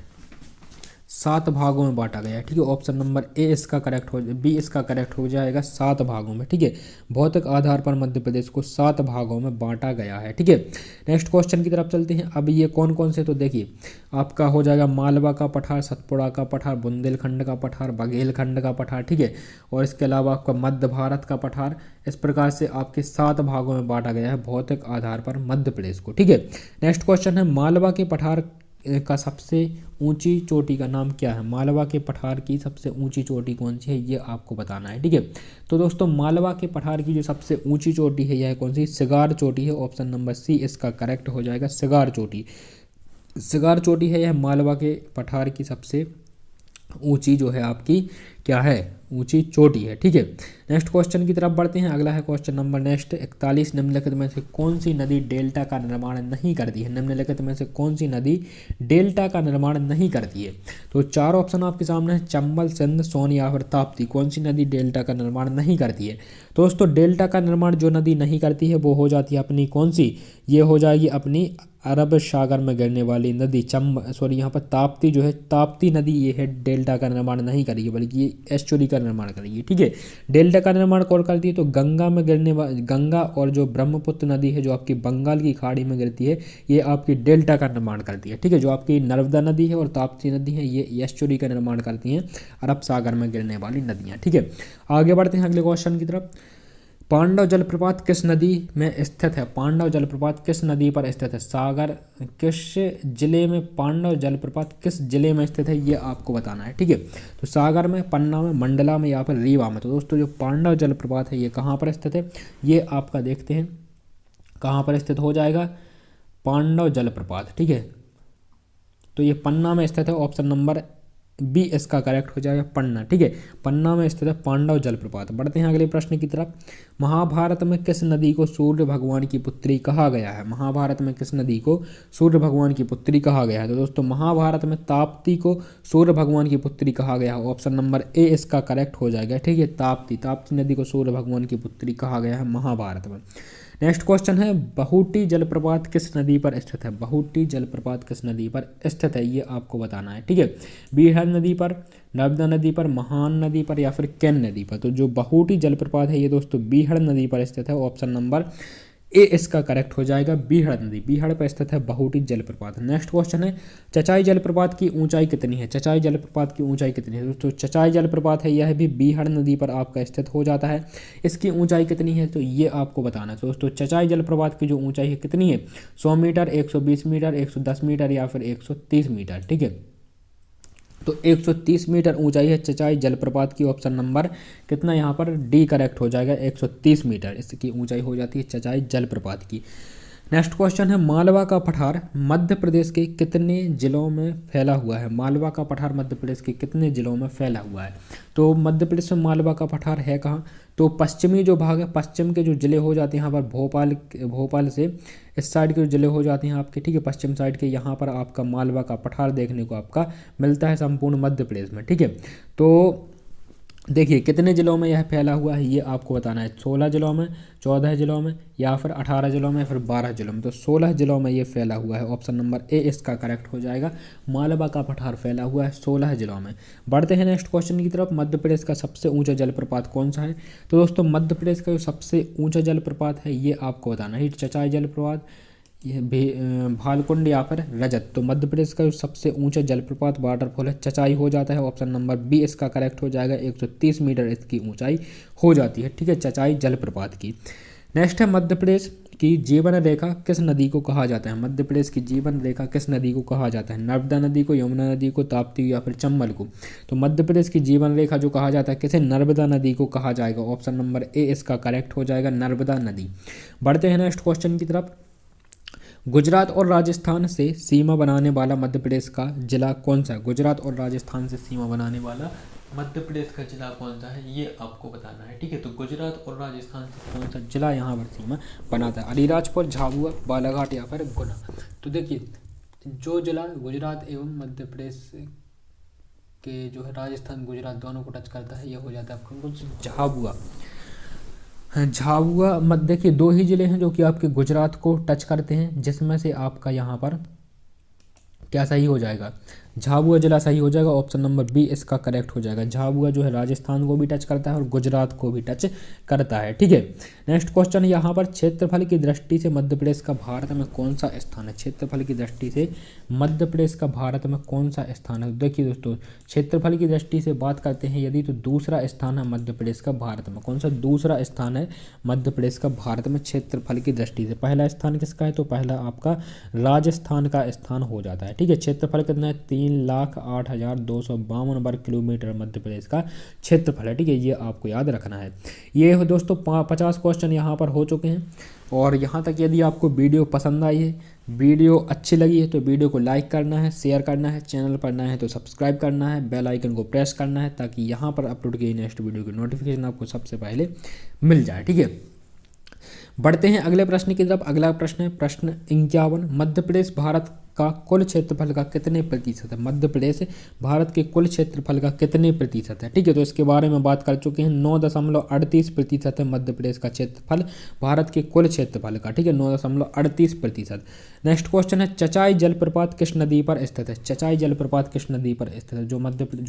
7 भागों में बांटा गया है। ठीक है, ऑप्शन नंबर ए इसका करेक्ट हो, बी इसका करेक्ट हो जाएगा 7 भागों में। ठीक है, भौतिक आधार पर मध्य प्रदेश को 7 भागों में बांटा गया है। ठीक है, नेक्स्ट क्वेश्चन की तरफ चलते हैं। अब ये कौन कौन से, तो देखिए आपका हो जाएगा मालवा का पठार, सतपुड़ा का पठार, बुंदेलखंड का पठार, बघेलखंड का पठार। ठीक है, और इसके अलावा आपका मध्य भारत का पठार। इस प्रकार से आपके 7 भागों में बांटा गया है भौतिक आधार पर मध्य प्रदेश को। ठीक है, नेक्स्ट क्वेश्चन है मालवा के पठार का सबसे ऊंची चोटी का नाम क्या है? मालवा के पठार की सबसे ऊंची चोटी कौन सी है, ये आपको बताना है। ठीक है, तो दोस्तों मालवा के पठार की जो सबसे ऊंची चोटी है यह कौन सी? सिगार चोटी है। ऑप्शन नंबर सी इसका करेक्ट हो जाएगा, सिगार चोटी। सिगार चोटी है यह मालवा के पठार की सबसे ऊंची जो है आपकी क्या है? ऊंची चोटी है। ठीक है, नेक्स्ट क्वेश्चन की तरफ बढ़ते हैं। अगला है क्वेश्चन नंबर नेक्स्ट 41। निम्नलिखित में से कौन सी नदी डेल्टा का निर्माण नहीं करती है? निम्नलिखित में से कौन सी नदी डेल्टा का निर्माण नहीं करती है? तो 4 ऑप्शन आपके सामने है, चंबल, सिंध, सोन या फिर ताप्ती। कौन सी नदी डेल्टा का निर्माण नहीं करती है? दोस्तों डेल्टा का निर्माण जो नदी नहीं करती है वो हो जाती है अपनी कौन सी? ये हो जाएगी अपनी अरब सागर में गिरने वाली नदी यहाँ पर ताप्ती जो है, ताप्ती नदी ये है डेल्टा का निर्माण नहीं करेगी बल्कि ये एस्चुरी का निर्माण करेगी। ठीक है, डेल्टा का निर्माण कौन करती है? तो गंगा में गिरने वाली, गंगा और जो ब्रह्मपुत्र नदी है जो आपकी बंगाल की खाड़ी में गिरती है ये आपकी डेल्टा का निर्माण करती है। ठीक है, जो आपकी नर्मदा नदी है और ताप्ती नदी है ये एस्चुरी का निर्माण करती हैं, अरब सागर में गिरने वाली नदियाँ। ठीक है, आगे बढ़ते हैं अगले क्वेश्चन की तरफ। पांडव जलप्रपात किस नदी में स्थित है? पांडव जलप्रपात किस नदी पर स्थित है? सागर किस जिले में पांडव जलप्रपात किस जिले में स्थित है ये आपको बताना है। ठीक है, तो सागर में, पन्ना में, मंडला में या फिर रीवा में। तो दोस्तों जो पांडव जलप्रपात है ये कहाँ पर स्थित है? ये आपका देखते हैं कहाँ पर स्थित हो जाएगा, पांडव जलप्रपात। ठीक है, तो ये पन्ना में स्थित है। ऑप्शन नंबर बी इसका करेक्ट हो जाएगा, पन्ना। ठीक है, पन्ना में स्थित है पांडव जलप्रपात। बढ़ते हैं अगले प्रश्न की तरफ। महाभारत में किस नदी को सूर्य भगवान की पुत्री कहा गया है? महाभारत में किस नदी को सूर्य भगवान की पुत्री कहा गया है? तो दोस्तों महाभारत में ताप्ती को सूर्य भगवान की पुत्री कहा गया है। ऑप्शन नंबर ए इसका करेक्ट हो जाएगा। ठीक है, ताप्ती नदी को सूर्य भगवान की पुत्री कहा गया है महाभारत में। नेक्स्ट क्वेश्चन है बहुटी जलप्रपात किस नदी पर स्थित है? बहुटी जलप्रपात किस नदी पर स्थित है ये आपको बताना है। ठीक है, बीहड़ नदी पर, नर्मदा नदी पर, महान नदी पर या फिर केन नदी पर। तो जो बहुटी जलप्रपात है ये दोस्तों बीहड़ नदी पर स्थित है। ऑप्शन नंबर ए इसका करेक्ट हो जाएगा। बीहड़ नदी, बीहड़ पर स्थित है बहुटी जलप्रपात। नेक्स्ट क्वेश्चन है चचाई जलप्रपात की ऊंचाई कितनी है? चचाई जलप्रपात की ऊंचाई कितनी है? दोस्तों चचाई जलप्रपात है यह भी बीहड़ नदी पर आपका स्थित हो जाता है। इसकी ऊंचाई कितनी है तो ये आपको बताना है। दोस्तों चचाई जलप्रपात की जो ऊंचाई है कितनी है? 100 मीटर, 120 मीटर, 110 मीटर या फिर 130 मीटर। ठीक है, तो 130 मीटर ऊंचाई है चचाई जलप्रपात की। ऑप्शन नंबर कितना यहाँ पर डी करेक्ट हो जाएगा, 130 मीटर इसकी ऊंचाई हो जाती है चचाई जलप्रपात की। नेक्स्ट क्वेश्चन है मालवा का पठार मध्य प्रदेश के कितने जिलों में फैला हुआ है? मालवा का पठार मध्य प्रदेश के कितने जिलों में फैला हुआ है? तो मध्य प्रदेश में मालवा का पठार है कहाँ? तो पश्चिमी जो भाग है, पश्चिम के जो जिले हो जाते हैं यहाँ पर भोपाल से इस साइड के जो जिले हो जाते हैं आपके, ठीक है, पश्चिम साइड के, यहाँ पर आपका मालवा का पठार देखने को आपका मिलता है संपूर्ण मध्य प्रदेश में। ठीक है, तो देखिए कितने जिलों में यह फैला हुआ है ये आपको बताना है। 16 जिलों में, 14 जिलों में या फिर 18 जिलों में, फिर 12 जिलों में। तो 16 जिलों में ये फैला हुआ है। ऑप्शन नंबर ए इसका करेक्ट हो जाएगा। मालवा का पठार फैला हुआ है 16 जिलों में। बढ़ते हैं नेक्स्ट क्वेश्चन की तरफ। मध्य प्रदेश का सबसे ऊंचा जलप्रपात कौन सा है? तो दोस्तों मध्य प्रदेश का जो सबसे ऊंचा जलप्रपात है ये आपको बताना है। चचाई जलप्रपात, ये भालकुंड या फिर रजत। तो मध्य प्रदेश का जो सबसे ऊंचा जलप्रपात वाटरफॉल है चचाई हो जाता है। ऑप्शन नंबर बी इसका करेक्ट हो जाएगा। 130 मीटर इसकी ऊंचाई हो जाती है। ठीक है, चचाई जलप्रपात की। नेक्स्ट है मध्य प्रदेश की जीवन रेखा किस नदी को कहा जाता है? मध्य प्रदेश की जीवन रेखा किस नदी को कहा जाता है? नर्मदा नदी को, यमुना नदी को, ताप्ती या फिर चंबल को? तो मध्य प्रदेश की जीवन रेखा जो कहा जाता है किसे? नर्मदा नदी को कहा जाएगा। ऑप्शन नंबर ए इसका करेक्ट हो जाएगा, नर्मदा नदी। बढ़ते हैं नेक्स्ट क्वेश्चन की तरफ। गुजरात और राजस्थान से सीमा बनाने वाला मध्य प्रदेश का जिला कौन सा है? गुजरात और राजस्थान से सीमा बनाने वाला मध्य प्रदेश का जिला कौन सा है ये आपको बताना है। ठीक है, तो गुजरात और राजस्थान से कौन सा जिला यहाँ पर सीमा बनाता है? अलीराजपुर, झाबुआ, बालाघाट या फिर गुना? तो देखिए जो जिला गुजरात एवं मध्य प्रदेश के जो है राजस्थान गुजरात दोनों को टच करता है ये हो जाता है आपको झाबुआ। झाबुआ मध्य, देखिए दो ही जिले हैं जो कि आपके गुजरात को टच करते हैं, जिसमें से आपका यहाँ पर क्या सही हो जाएगा? झाबुआ जिला सही हो जाएगा। ऑप्शन नंबर बी इसका करेक्ट हो जाएगा। झाबुआ जो है राजस्थान को भी टच करता है और गुजरात को भी टच करता है। ठीक है, नेक्स्ट क्वेश्चन यहाँ पर क्षेत्रफल की दृष्टि से मध्य प्रदेश का भारत में कौन सा स्थान है? क्षेत्रफल की दृष्टि से मध्य प्रदेश का भारत में कौन सा स्थान है? देखिए दोस्तों क्षेत्रफल की दृष्टि से बात करते हैं यदि, तो दूसरा स्थान है मध्य प्रदेश का भारत में। कौन सा दूसरा स्थान है मध्य प्रदेश का भारत में क्षेत्रफल की दृष्टि से? पहला स्थान किसका है? तो पहला आपका राजस्थान का स्थान हो जाता है। ठीक है, क्षेत्रफल कितना है? 3,08,252 वर्ग किलोमीटर मध्य प्रदेश का क्षेत्रफल है। ठीक है, ये आपको याद रखना है। ये हो दोस्तों 50 क्वेश्चन यहाँ पर हो चुके हैं। और यहाँ तक यदि आपको वीडियो पसंद आई है, वीडियो अच्छी लगी है तो वीडियो को लाइक करना है, शेयर करना है, चैनल पर नए हैं तो सब्सक्राइब करना है, बेल आइकन को प्रेस करना है ताकि यहाँ पर अपलोड किए नेक्स्ट वीडियो की नोटिफिकेशन आपको सबसे पहले मिल जाए। ठीक है, बढ़ते हैं अगले प्रश्न की तरफ। अगला प्रश्न है प्रश्न 51। मध्य प्रदेश भारत का कुल क्षेत्रफल का कितने प्रतिशत है? मध्य प्रदेश भारत के कुल क्षेत्रफल का कितने प्रतिशत है? ठीक है, तो इसके बारे में बात कर चुके हैं। 9.38% है मध्य प्रदेश का क्षेत्रफल भारत के कुल क्षेत्रफल का। ठीक है, 9.38%। नेक्स्ट क्वेश्चन है चचाई जलप्रपात किस नदी पर स्थित है? चचाई जलप्रपात किस नदी पर स्थित है? जो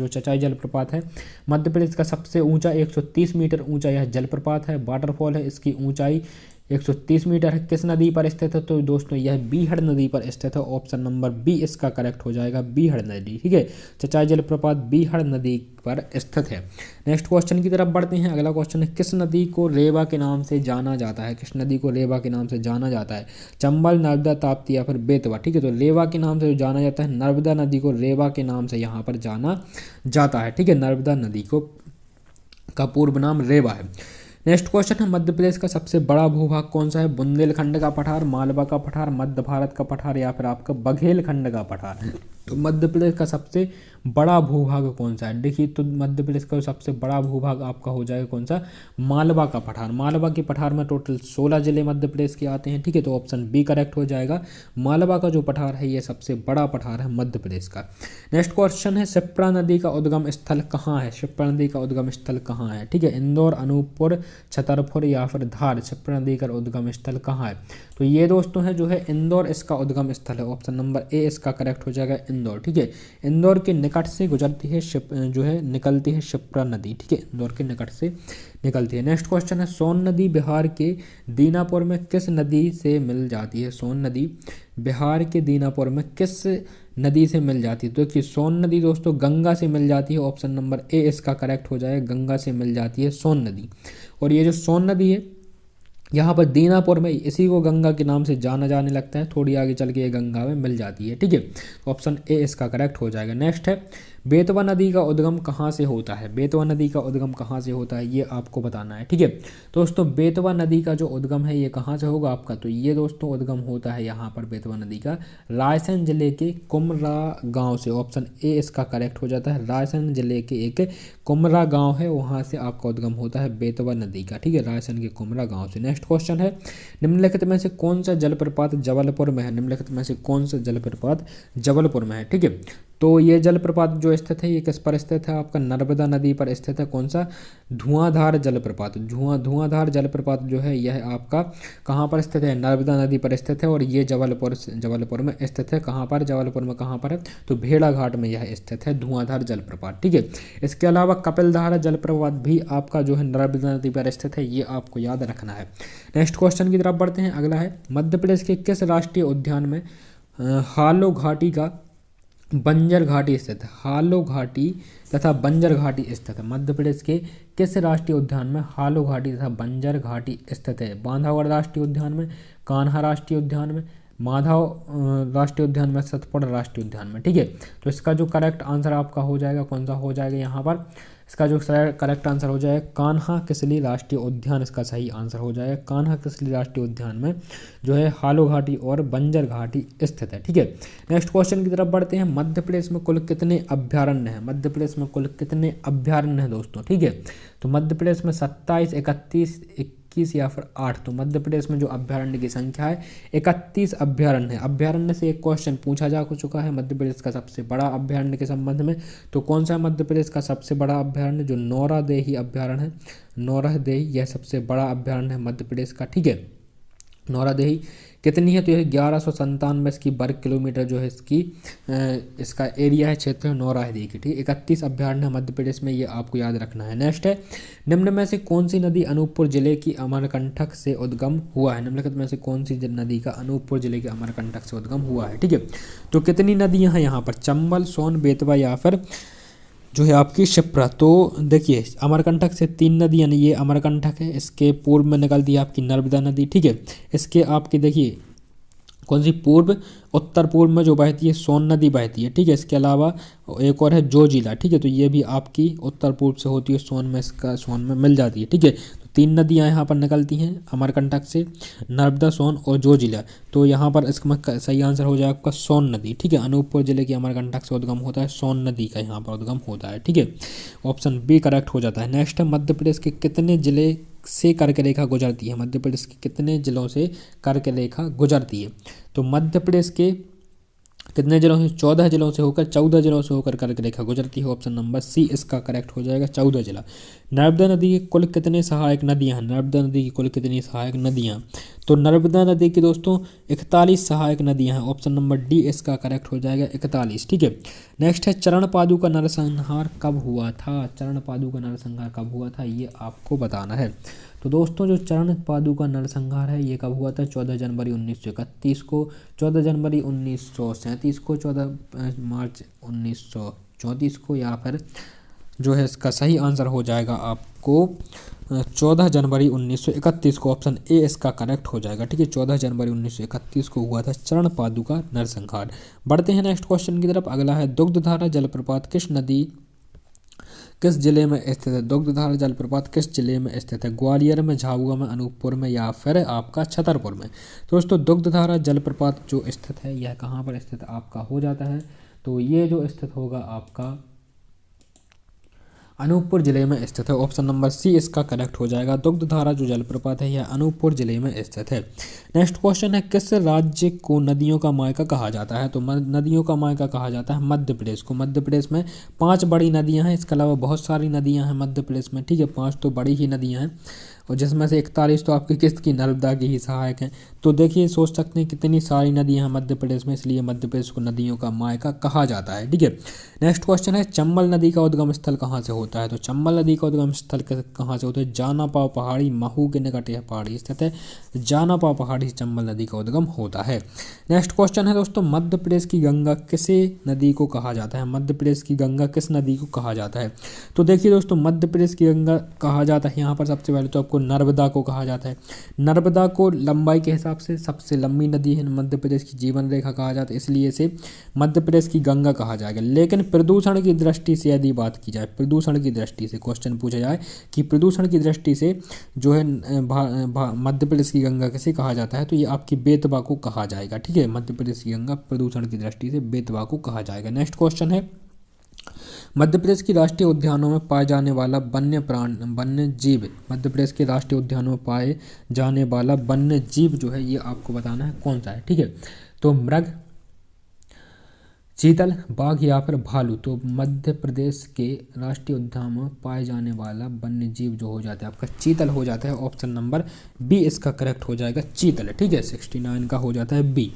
चचाई जलप्रपात है मध्य प्रदेश का सबसे ऊंचा 130 मीटर ऊंचा यह जलप्रपात है, वाटरफॉल है। इसकी ऊंचाई 130 मीटर है। किस नदी पर स्थित है? तो दोस्तों यह बीहड़ नदी पर स्थित है। ऑप्शन नंबर बी इसका करेक्ट हो जाएगा, बीहड़ नदी। ठीक है, चचाई जलप्रपात बीहड़ नदी पर स्थित है। नेक्स्ट क्वेश्चन की तरफ बढ़ते हैं। अगला क्वेश्चन है किस नदी को रेवा के नाम से जाना जाता है? किस नदी को रेवा के नाम से जाना जाता है? चंबल, नर्मदा, ताप्ती या फिर बेतवा? ठीक है, तो रेवा के नाम से जो जाना जाता है, नर्मदा नदी को रेवा के नाम से यहाँ पर जाना जाता है। ठीक है, नर्मदा नदी को का पूर्व नाम रेवा है। नेक्स्ट क्वेश्चन है मध्य प्रदेश का सबसे बड़ा भूभाग कौन सा है? बुंदेलखंड का पठार, मालवा का पठार, मध्य भारत का पठार या फिर आपका बघेलखंड का पठार? तो मध्य प्रदेश का सबसे बड़ा भूभाग कौन सा है? देखिए तो मध्य प्रदेश का सबसे बड़ा भूभाग आपका हो जाएगा कौन सा? मालवा का पठार। मालवा के पठार में टोटल 16 जिले मध्य प्रदेश के आते हैं। ठीक है, तो ऑप्शन बी करेक्ट हो जाएगा। मालवा का जो पठार है ये सबसे बड़ा पठार है मध्य प्रदेश का। नेक्स्ट क्वेश्चन है शिप्रा नदी का उद्गम स्थल कहाँ है? शिप्रा नदी का उद्गम स्थल कहाँ है? ठीक है, इंदौर, अनूपपुर, छतरपुर या फिर धार? शिप्रा नदी का उद्गम स्थल कहाँ है? तो ये दोस्तों है जो है इंदौर इसका उद्गम स्थल है। ऑप्शन नंबर ए इसका करेक्ट हो जाएगा, इंदौर, ठीक है। इंदौर के निकट से गुजरती है निकलती है शिप्रा नदी, ठीक है, इंदौर के निकट से निकलती है। नेक्स्ट क्वेश्चन है सोन नदी बिहार के दीनापुर में किस नदी से मिल जाती है? सोन नदी बिहार के दीनापुर में किस नदी से मिल जाती है? तो देखिए सोन नदी दोस्तों गंगा से मिल जाती है, ऑप्शन नंबर ए इसका करेक्ट हो जाएगा, गंगा से मिल जाती है सोन नदी। और ये जो सोन नदी है यहाँ पर दीनापुर में इसी को गंगा के नाम से जाना जाने लगता है, थोड़ी आगे चल के ये गंगा में मिल जाती है, ठीक है। ऑप्शन ए इसका करेक्ट हो जाएगा। नेक्स्ट है बेतवा नदी का उद्गम कहाँ से होता है? बेतवा नदी का उद्गम कहाँ से होता है ये आपको बताना है, ठीक है। दोस्तों बेतवा नदी का जो उद्गम है ये कहाँ से होगा आपका? तो ये दोस्तों उद्गम होता है यहाँ पर बेतवा नदी का रायसेन जिले के कुमरा गाँव से, ऑप्शन ए इसका करेक्ट हो जाता है। रायसेन जिले के एक कुमरा गाँव है, वहाँ से आपका उद्गम होता है बेतवा नदी का, ठीक है, रायसेन के कुमरा गाँव से। नेक्स्ट क्वेश्चन है निम्नलिखित में से कौन सा जलप्रपात जबलपुर में है? निम्नलिखित में से कौन सा जलप्रपात जबलपुर में है, ठीक है। तो ये जलप्रपात जो स्थित है ये किस पर स्थित है? आपका नर्मदा नदी पर स्थित है। कौन सा? धुआंधार जलप्रपात। धुआंधार जलप्रपात जो है यह आपका कहाँ पर स्थित है? नर्मदा नदी पर स्थित है, और ये जबलपुर में स्थित है। कहाँ पर? जबलपुर में कहाँ पर है? तो भेड़ा घाट में यह स्थित है धुआंधार जलप्रपात, ठीक है। इसके अलावा कपिलधारा जलप्रपात भी आपका जो है नर्मदा नदी पर स्थित है, ये आपको याद रखना है। नेक्स्ट क्वेश्चन की तरफ बढ़ते हैं। अगला है मध्य प्रदेश के किस राष्ट्रीय उद्यान में हालो घाटी का बंजर घाटी स्थित है? हालो घाटी तथा बंजर घाटी स्थित है। मध्य प्रदेश के किस राष्ट्रीय उद्यान में हालो घाटी तथा बंजर घाटी स्थित है? बांधवगढ़ राष्ट्रीय उद्यान में, कान्हा राष्ट्रीय उद्यान में, माधव राष्ट्रीय उद्यान में, सतपुड़ा राष्ट्रीय उद्यान में, ठीक है। तो इसका जो करेक्ट आंसर आपका हो जाएगा कौन सा हो जाएगा यहाँ पर? इसका जो करेक्ट आंसर हो जाएगा कान्हा किसली राष्ट्रीय उद्यान, इसका सही आंसर हो जाएगा। कान्हा किसली राष्ट्रीय उद्यान में जो है हालो घाटी और बंजर घाटी स्थित है, ठीक है। नेक्स्ट क्वेश्चन की तरफ बढ़ते हैं। मध्य प्रदेश में कुल कितने अभ्यारण्य हैं? मध्य प्रदेश में कुल कितने अभ्यारण्य हैं दोस्तों, ठीक है। तो मध्य प्रदेश में 27, 31, 21 या फिर 8। तो मध्य प्रदेश में जो अभ्यारण्य की संख्या है 31 अभ्यारण्य है। अभ्यारण्य से एक क्वेश्चन पूछा जा चुका है मध्य प्रदेश का सबसे बड़ा अभ्यारण्य के संबंध में। तो कौन सा मध्य प्रदेश का सबसे बड़ा अभ्यारण्य? जो नौरादेही अभ्यारण्य है, नौरादेही यह सबसे बड़ा अभ्यारण्य है मध्य प्रदेश का, ठीक है। नौरादेही कितनी है? तो यह 1197 इसकी वर्ग किलोमीटर जो है इसका एरिया है, क्षेत्र नौरादेही की, ठीक है। 31 अभ्यारण्य मध्य प्रदेश में, ये आपको याद रखना है। नेक्स्ट है निम्न में से कौन सी नदी अनूपपुर जिले की अमरकंटक से उद्गम हुआ है? निम्नलिखित में से कौन सी नदी का अनूपपुर जिले के अमरकंटक से उद्गम हुआ है, ठीक है। तो कितनी नदियां हैं यहाँ पर? चंबल, सोन, बेतवा या फिर जो है आपकी शिप्रा। तो देखिए अमरकंटक से 3 नदियाँ, ये अमरकंटक है, इसके पूर्व में निकलती है आपकी नर्मदा नदी, ठीक है। इसके आपकी देखिए कौन सी पूर्व उत्तर पूर्व में जो बहती है सोन नदी बहती है, ठीक है। इसके अलावा एक और है जोजिला, ठीक है। तो ये भी आपकी उत्तर पूर्व से होती है, सोन में मिल जाती है, ठीक है। तो 3 नदियाँ यहाँ पर निकलती हैं अमरकंटक से, नर्मदा, सोन और जोजिला। तो यहाँ पर इसका सही आंसर हो जाएगा आपका सोन नदी, ठीक है। अनूपपुर जिले की अमरकंटक से उद्गम होता है, सोन नदी का यहाँ पर उद्गम होता है, ठीक है। ऑप्शन बी करेक्ट हो जाता है। नेक्स्ट है मध्य प्रदेश के कितने जिले से कर्क रेखा गुजरती है? मध्य प्रदेश के कितने जिलों से कर्क रेखा गुजरती है? तो मध्य प्रदेश के कितने जिलों से? 14 जिलों से होकर 14 जिलों से होकर कर्क रेखा गुजरती है। ऑप्शन नंबर सी इसका करेक्ट हो जाएगा, 14 जिला। नर्मदा नदी की कुल कितने सहायक नदियां हैं? नर्मदा नदी की कुल कितनी सहायक नदियां? तो नर्मदा नदी की दोस्तों 41 सहायक नदियां हैं। ऑप्शन नंबर डी इसका करेक्ट हो जाएगा, 41, ठीक है। नेक्स्ट है चरण पादु का नरसंहार कब हुआ था? चरण पादु का नरसंहार कब हुआ था ये आपको बताना है। तो दोस्तों जो चरण पादु का नरसंहार है ये कब हुआ था? 14 जनवरी 1931 को, 14 जनवरी 1937 को, 14 मार्च 1934 को, या फिर जो है इसका सही आंसर हो जाएगा आपको 14 जनवरी 1931 को। ऑप्शन ए इसका करेक्ट हो जाएगा, ठीक है। 14 जनवरी 1931 को हुआ था चरण पादु का नरसंहार। बढ़ते हैं नेक्स्ट क्वेश्चन की तरफ। अगला है दुग्धधारा जलप्रपात किस जिले में स्थित है? दुग्धधारा जलप्रपात किस जिले में स्थित है? ग्वालियर में, झाबुआ में, अनूपपुर में या फिर आपका छतरपुर में? दोस्तों दुग्धधारा जलप्रपात जो स्थित है यह कहाँ पर स्थित आपका हो जाता है? तो ये जो स्थित होगा आपका अनूपपुर जिले में स्थित है। ऑप्शन नंबर सी इसका करेक्ट हो जाएगा। दुग्धधारा जो जलप्रपात है यह अनूपपुर जिले में स्थित है। नेक्स्ट क्वेश्चन है किस राज्य को नदियों का मायका कहा जाता है? तो नदियों का मायका कहा जाता है मध्य प्रदेश को। मध्य प्रदेश में 5 बड़ी नदियां हैं, इसके अलावा बहुत सारी नदियां हैं मध्य प्रदेश में, ठीक है। 5 तो बड़ी ही नदियां हैं और जिसमें से 41 तो आपकी किसकी, नर्मदा की ही सहायक हैं। तो देखिए सोच सकते हैं कितनी सारी नदियाँ हैं मध्य प्रदेश में, इसलिए मध्य प्रदेश को नदियों का मायका कहा जाता है। ठीक है, नेक्स्ट क्वेश्चन है चंबल नदी का उद्गम स्थल कहाँ से होता है। तो चंबल नदी का उद्गम स्थल कहाँ से होता है, जानापाव पहाड़ी, महू के निकट यह पहाड़ी स्थित है। जानापाव पहाड़ी से चंबल नदी का उद्गम होता है। नेक्स्ट क्वेश्चन है दोस्तों, मध्य प्रदेश की गंगा किसे नदी को कहा जाता है। मध्य प्रदेश की गंगा किस नदी को कहा जाता है। तो देखिए दोस्तों, मध्य प्रदेश की गंगा कहा जाता है यहाँ पर सबसे पहले तो आपको नर्मदा को कहा जाता है। नर्मदा को लंबाई के हिसाब से सबसे लंबी नदी है, मध्य प्रदेश की जीवन रेखा कहा जाता है, इसलिए इसे मध्य प्रदेश की गंगा कहा जाएगा। लेकिन प्रदूषण की दृष्टि से यदि बात की जाए, प्रदूषण की दृष्टि से क्वेश्चन पूछा जाए कि प्रदूषण की दृष्टि से जो है मध्य प्रदेश की गंगा किसे कहा जाता है, तो ये आपकी बेतवा को कहा जाएगा। ठीक है, मध्य प्रदेश की गंगा प्रदूषण की दृष्टि से बेतवा को कहा जाएगा। नेक्स्ट क्वेश्चन है, मध्य प्रदेश की राष्ट्रीय उद्यानों में पाए जाने वाला वन्य जीव, मध्य प्रदेश के राष्ट्रीय उद्यानों में पाए जाने वाला वन्य जीव जो है ये आपको बताना है कौन सा है। ठीक है, तो मृग, चीतल, बाघ या फिर भालू। तो मध्य प्रदेश के राष्ट्रीय उद्यान में पाए जाने वाला वन्य जीव जो हो जाता है आपका चीतल हो जाता है। ऑप्शन नंबर बी इसका करेक्ट हो जाएगा, चीतल। ठीक है, 69 का हो जाता है बी।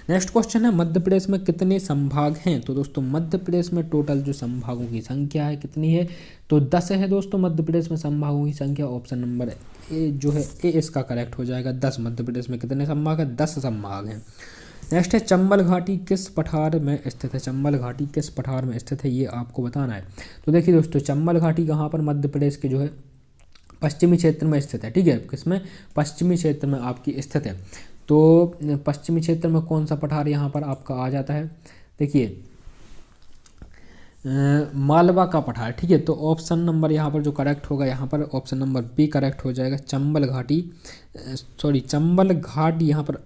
नेक्स्ट क्वेश्चन है, मध्य प्रदेश में कितने संभाग हैं। तो दोस्तों मध्य प्रदेश में टोटल जो संभागों की संख्या है कितनी है, तो 10 है दोस्तों मध्य प्रदेश में संभागों की संख्या। ऑप्शन नंबर ए जो है ए इसका करेक्ट हो जाएगा, 10। मध्य प्रदेश में कितने संभाग है, 10 संभाग हैं। नेक्स्ट है, चंबल घाटी किस पठार में स्थित है। चंबल घाटी किस पठार में स्थित है ये आपको बताना है। तो देखिए दोस्तों, चंबल घाटी कहाँ पर, मध्य प्रदेश के जो है पश्चिमी क्षेत्र में स्थित है। ठीक है, किसमें, पश्चिमी क्षेत्र में आपकी स्थित है। तो पश्चिमी क्षेत्र में कौन सा पठार यहाँ पर आपका आ जाता है, देखिए मालवा का पठार। ठीक है, तो ऑप्शन नंबर यहाँ पर जो करेक्ट होगा, यहाँ पर ऑप्शन नंबर बी करेक्ट हो जाएगा। चंबल घाटी चंबल घाट यहाँ पर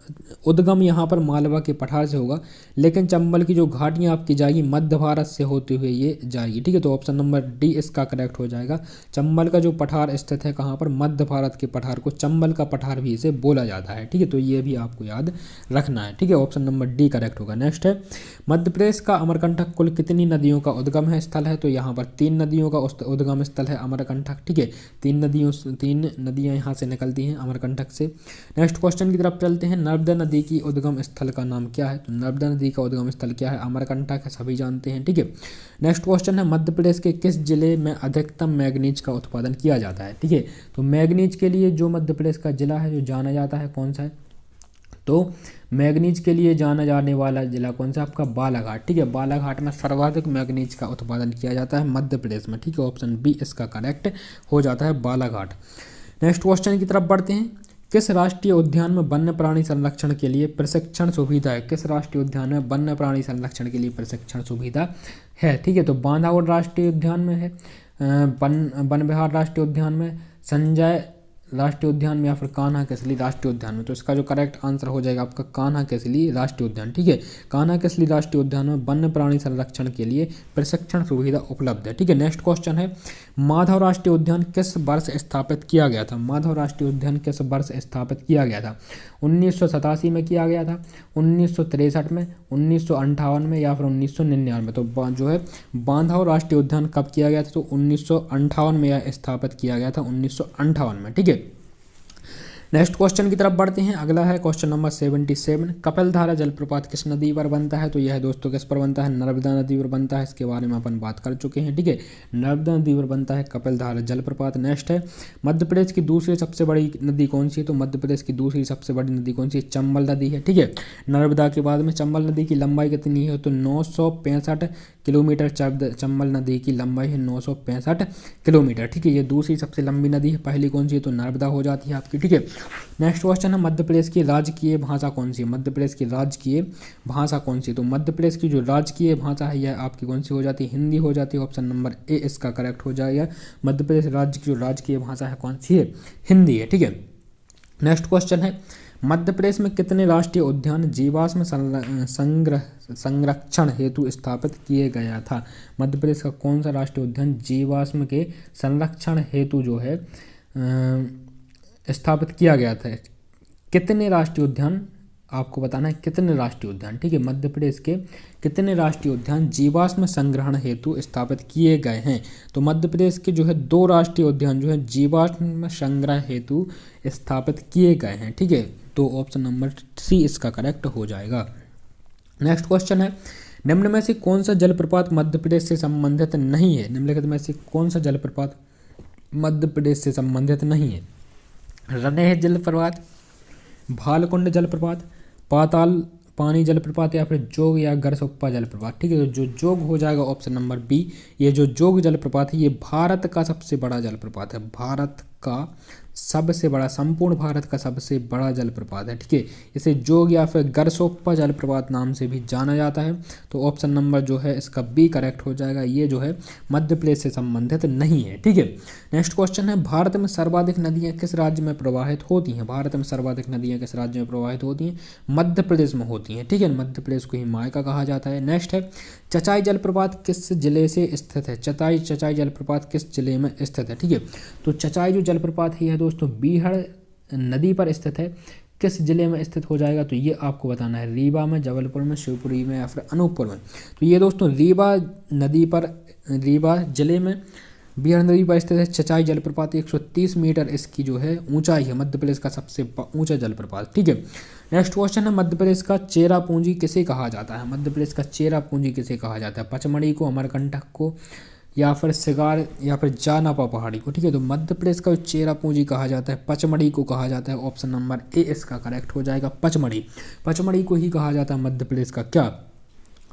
उद्गम यहाँ पर मालवा के पठार से होगा, लेकिन चंबल की जो घाटियाँ आपकी जाएगी मध्य भारत से होते हुए ये जाएगी। ठीक है, तो ऑप्शन नंबर डी इसका करेक्ट हो जाएगा। चंबल का जो पठार स्थित है कहाँ पर, मध्य भारत के पठार को चंबल का पठार भी इसे बोला जाता है। ठीक है, तो ये भी आपको याद रखना है। ठीक है, ऑप्शन नंबर डी करेक्ट होगा। नेक्स्ट है, मध्य प्रदेश का अमरकंटक कुल कितनी नदियों का उद्गम है स्थल है। तो यहाँ पर 3 नदियों का उद्गम स्थल है अमरकंटक। ठीक है, 3 नदियाँ यहाँ से निकलती हैं अमरकंटक से। नेक्स्ट क्वेश्चन की तरफ चलते हैं, नर्मदा नदी की उद्गम स्थल का नाम क्या है। तो नर्मदा नदी का उद्गम स्थल क्या है, अमरकंटक है, सभी जानते हैं। ठीक है, नेक्स्ट क्वेश्चन है, मध्य प्रदेश के किस जिले में अधिकतम मैग्नीज का उत्पादन किया जाता है। ठीक है, तो मैग्नीज के लिए जो मध्य प्रदेश का जिला है जो जाना जाता है कौन सा है, तो मैग्नीज के लिए जाना जाने वाला जिला कौन सा आपका, बालाघाट। ठीक है, बालाघाट में सर्वाधिक मैग्नीज का उत्पादन किया जाता है मध्य प्रदेश में। ठीक है, ऑप्शन बी इसका करेक्ट हो जाता है, बालाघाट। नेक्स्ट क्वेश्चन की तरफ बढ़ते हैं, किस राष्ट्रीय उद्यान में वन्य प्राणी संरक्षण के लिए प्रशिक्षण सुविधा है। किस राष्ट्रीय उद्यान में वन्य प्राणी संरक्षण के लिए प्रशिक्षण सुविधा है। ठीक है, तो बांधवगढ़ राष्ट्रीय उद्यान में है, वन विहार राष्ट्रीय उद्यान में, संजय राष्ट्रीय उद्यान में, या फिर कान्हा केसली राष्ट्रीय उद्यान में। तो इसका जो करेक्ट आंसर हो जाएगा आपका कान्हा केसली राष्ट्रीय उद्यान। ठीक है, कान्हा केसली राष्ट्रीय उद्यान में वन्य प्राणी संरक्षण के लिए प्रशिक्षण सुविधा उपलब्ध है। ठीक है, नेक्स्ट क्वेश्चन है, माधव राष्ट्रीय उद्यान किस वर्ष स्थापित किया गया था। माधव राष्ट्रीय उद्यान किस वर्ष स्थापित किया गया था, 1987 में किया गया था, 1963 में, 1958 में, या फिर 1999 में। तो जो है बांधव राष्ट्रीय उद्यान कब किया गया था, तो 1958 में यह स्थापित किया गया था, 1958 में। ठीक है, नेक्स्ट क्वेश्चन की तरफ बढ़ते हैं। अगला है क्वेश्चन नंबर 77, कपिलधारा जलप्रपात किस नदी पर बनता है। तो यह दोस्तों किस पर बनता है, नर्मदा नदी पर बनता है। इसके बारे में अपन बात कर चुके हैं। ठीक है, नर्मदा नदी पर बनता है कपिलधारा जलप्रपात। नेक्स्ट है, मध्य प्रदेश की दूसरी सबसे बड़ी नदी कौन सी है। तो मध्य प्रदेश की दूसरी सबसे बड़ी नदी कौन सी है, चंबल नदी है। ठीक है, नर्मदा के बाद में चंबल नदी की लंबाई कितनी है, तो 965 किलोमीटर। चंबल नदी की लंबाई है 965 किलोमीटर। ठीक है, ये दूसरी सबसे लंबी नदी है। पहली कौन सी है, तो नर्मदा हो जाती है आपकी। ठीक है, नेक्स्ट क्वेश्चन है, मध्य प्रदेश की राजकीय भाषा कौन सी है। मध्य प्रदेश की राजकीय भाषा कौन सी है। तो मध्य प्रदेश की जो राजकीय भाषा है यह आपकी कौन सी हो जाती है, हिंदी हो जाती है। ऑप्शन नंबर ए इसका करेक्ट हो जाएगा। मध्य प्रदेश राज्य की जो राजकीय भाषा है कौन सी है, हिंदी है। ठीक है, नेक्स्ट क्वेश्चन है, मध्य प्रदेश में कितने राष्ट्रीय उद्यान जीवाश्म संरक्षण हेतु स्थापित किए गया था। मध्य प्रदेश का कौन सा राष्ट्रीय उद्यान जीवाश्म के संरक्षण हेतु जो है स्थापित किया गया था। कितने राष्ट्रीय उद्यान आपको बताना है कितने राष्ट्रीय उद्यान, ठीक है, मध्य प्रदेश के कितने राष्ट्रीय उद्यान जीवाश्म संग्रहण हेतु स्थापित किए गए हैं। तो मध्य प्रदेश के जो है 2 राष्ट्रीय उद्यान जो है जीवाश्म संग्रह हेतु स्थापित किए गए हैं, ठीक है। तो ऑप्शन नंबर सी इसका करेक्ट हो जाएगा। नेक्स्ट क्वेश्चन है, निम्न में से कौन सा जलप्रपात मध्य प्रदेश से संबंधित नहीं है। निम्नलिखित में से कौन सा जलप्रपात मध्य प्रदेश से संबंधित नहीं है। रनेह जलप्रपात, भालकुंड जलप्रपात, पाताल पानी जलप्रपात या फिर जोग या गरसोप्पा जलप्रपात, ठीक है। तो जो जोग हो जाएगा ऑप्शन नंबर बी। ये जो जोग जलप्रपात है ये भारत का सबसे बड़ा जलप्रपात है, भारत का सबसे बड़ा, संपूर्ण भारत का सबसे बड़ा जलप्रपात है, ठीक है। इसे जोग या फिर गरसोप्पा जलप्रपात नाम से भी जाना जाता है। तो ऑप्शन नंबर जो है इसका बी करेक्ट हो जाएगा, ये जो है मध्य प्रदेश से संबंधित नहीं है, ठीक है। नेक्स्ट क्वेश्चन है, भारत में सर्वाधिक नदियां किस राज्य में प्रवाहित होती हैं। भारत में सर्वाधिक नदियां किस राज्य में प्रवाहित होती हैं। मध्य प्रदेश में होती हैं, ठीक है। मध्य प्रदेश को हिमालय कहा जाता है। नेक्स्ट है, चचाई जलप्रपात किस जिले से स्थित है। चचाई जलप्रपात किस जिले में स्थित है, ठीक है। तो चचाई जो जलप्रपात है यह दोस्तों बीहड़ नदी पर स्थित है। किस जिले में स्थित हो जाएगा, तो ये आपको बताना है, रीवा में, जबलपुर में, शिवपुरी में या फिर अनूपपुर में। तो ये दोस्तों रीवा नदी पर, रीवा जिले में बीहड़ नदी पर स्थित है चचाई जलप्रपात। 130 मीटर इसकी जो है ऊंचाई है, मध्य प्रदेश का सबसे ऊंचा जलप्रपात, ठीक है। नेक्स्ट क्वेश्चन है, मध्य प्रदेश का चेरापूंजी किसे कहा जाता है। मध्य प्रदेश का चेरापूंजी किसे कहा जाता है। पचमढ़ी को, अमरकंटक को या फिर सिगार या फिर जानापा पहाड़ी को, ठीक है। तो मध्य प्रदेश का चेरापूंजी कहा जाता है, पचमढ़ी को कहा जाता है। ऑप्शन नंबर ए इसका करेक्ट हो जाएगा, पचमढ़ी। पचमढ़ी को ही कहा जाता है मध्य प्रदेश का क्या,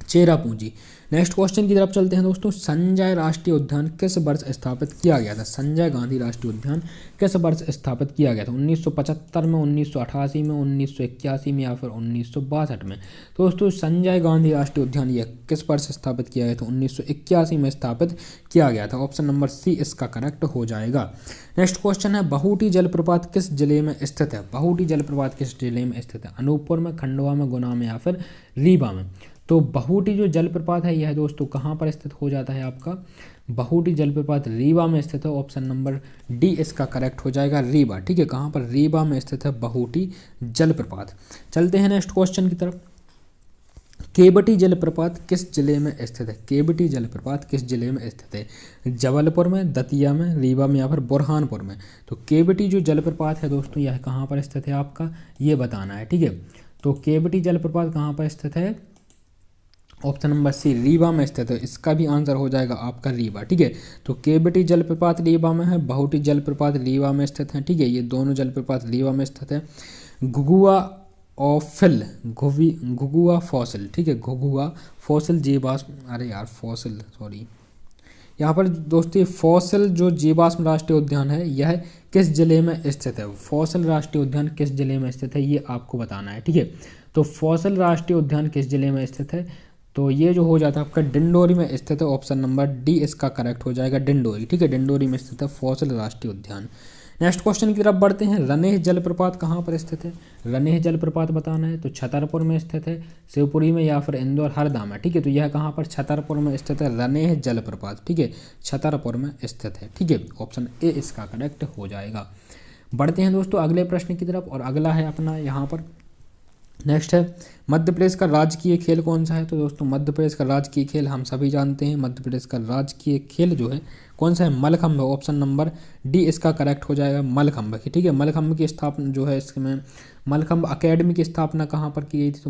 चेरापूंजी। नेक्स्ट क्वेश्चन की तरफ चलते हैं दोस्तों, संजय राष्ट्रीय उद्यान किस वर्ष स्थापित किया गया था। संजय गांधी राष्ट्रीय उद्यान किस वर्ष स्थापित किया गया था। 1975 में, 1988 में, 1981 में या फिर 1962 में। तो दोस्तों संजय गांधी राष्ट्रीय उद्यान यह किस वर्ष स्थापित किया गया था। 1981 में स्थापित किया गया था। ऑप्शन नंबर सी इसका करेक्ट हो जाएगा। नेक्स्ट क्वेश्चन है, बहुटी जलप्रपात किस जिले में स्थित है। बहुटी जलप्रपात किस जिले में स्थित है। अनूपपुर में, खंडवा में, गुना में या फिर रीवा में। तो बहुटी जो जलप्रपात है यह दोस्तों कहाँ पर स्थित हो जाता है आपका, बहुटी जलप्रपात रीवा में स्थित है। ऑप्शन नंबर डी इसका करेक्ट हो जाएगा, रीवा, ठीक है। कहाँ पर, रीवा में स्थित है बहुटी जलप्रपात। चलते हैं नेक्स्ट क्वेश्चन की तरफ, केवटी जलप्रपात किस जिले में स्थित है। केवटी जलप्रपात किस जिले में स्थित है। जबलपुर में, दतिया में, रीवा में या फिर बुरहानपुर में। तो केवटी जो जलप्रपात है दोस्तों यह कहाँ पर स्थित है आपका, ये बताना है, ठीक है। तो केवटी जलप्रपात कहाँ पर स्थित है। ऑप्शन नंबर सी रीवा में स्थित है, इसका भी आंसर हो जाएगा आपका रीवा, ठीक है। तो केवटी जलप्रपात रीवा में है, बहुटी जलप्रपात रीवा में स्थित है, ठीक है। ये दोनों जलप्रपात रीवा में स्थित है। घुघुआ ऑफिल, घुघुआ फॉसिल, ठीक है। घुघुआ फॉसिल जीवाश्म, अरे यार फॉसिल सॉरी, यहाँ पर दोस्तों फॉसिल जो जीवाश्म राष्ट्रीय उद्यान है यह किस जिले में स्थित है। फॉसिल राष्ट्रीय उद्यान किस जिले में स्थित है ये आपको बताना है, ठीक है। तो फॉसिल राष्ट्रीय उद्यान किस जिले में स्थित है, तो ये जो हो जाता है आपका डिंडोरी में स्थित है। ऑप्शन नंबर डी इसका करेक्ट हो जाएगा, डिंडोरी, ठीक है। डिंडोरी में स्थित है फॉसिल राष्ट्रीय उद्यान। नेक्स्ट क्वेश्चन की तरफ बढ़ते हैं, रनेह जलप्रपात कहाँ पर स्थित है। रनेह जलप्रपात बताना है, तो छतरपुर में स्थित है, शिवपुरी में या फिर इंदौर, हरदा में, ठीक है। तो यह कहाँ पर, छतरपुर में स्थित है रनेह जलप्रपात, ठीक है। छतरपुर में स्थित है, ठीक है। ऑप्शन ए इसका करेक्ट हो जाएगा। बढ़ते हैं दोस्तों अगले प्रश्न की तरफ, और अगला है अपना यहाँ पर नेक्स्ट है, मध्य प्रदेश का राजकीय खेल कौन सा है। तो दोस्तों मध्य प्रदेश का राजकीय खेल हम सभी जानते हैं, मध्य प्रदेश का राजकीय खेल जो है कौन सा है, मलखंभ। ऑप्शन नंबर डी इसका करेक्ट हो जाएगा, मलखंभ की, ठीक है। मलखंभ की स्थापना जो है इसमें, मलखंभ अकेडमी की स्थापना कहाँ पर की गई थी, तो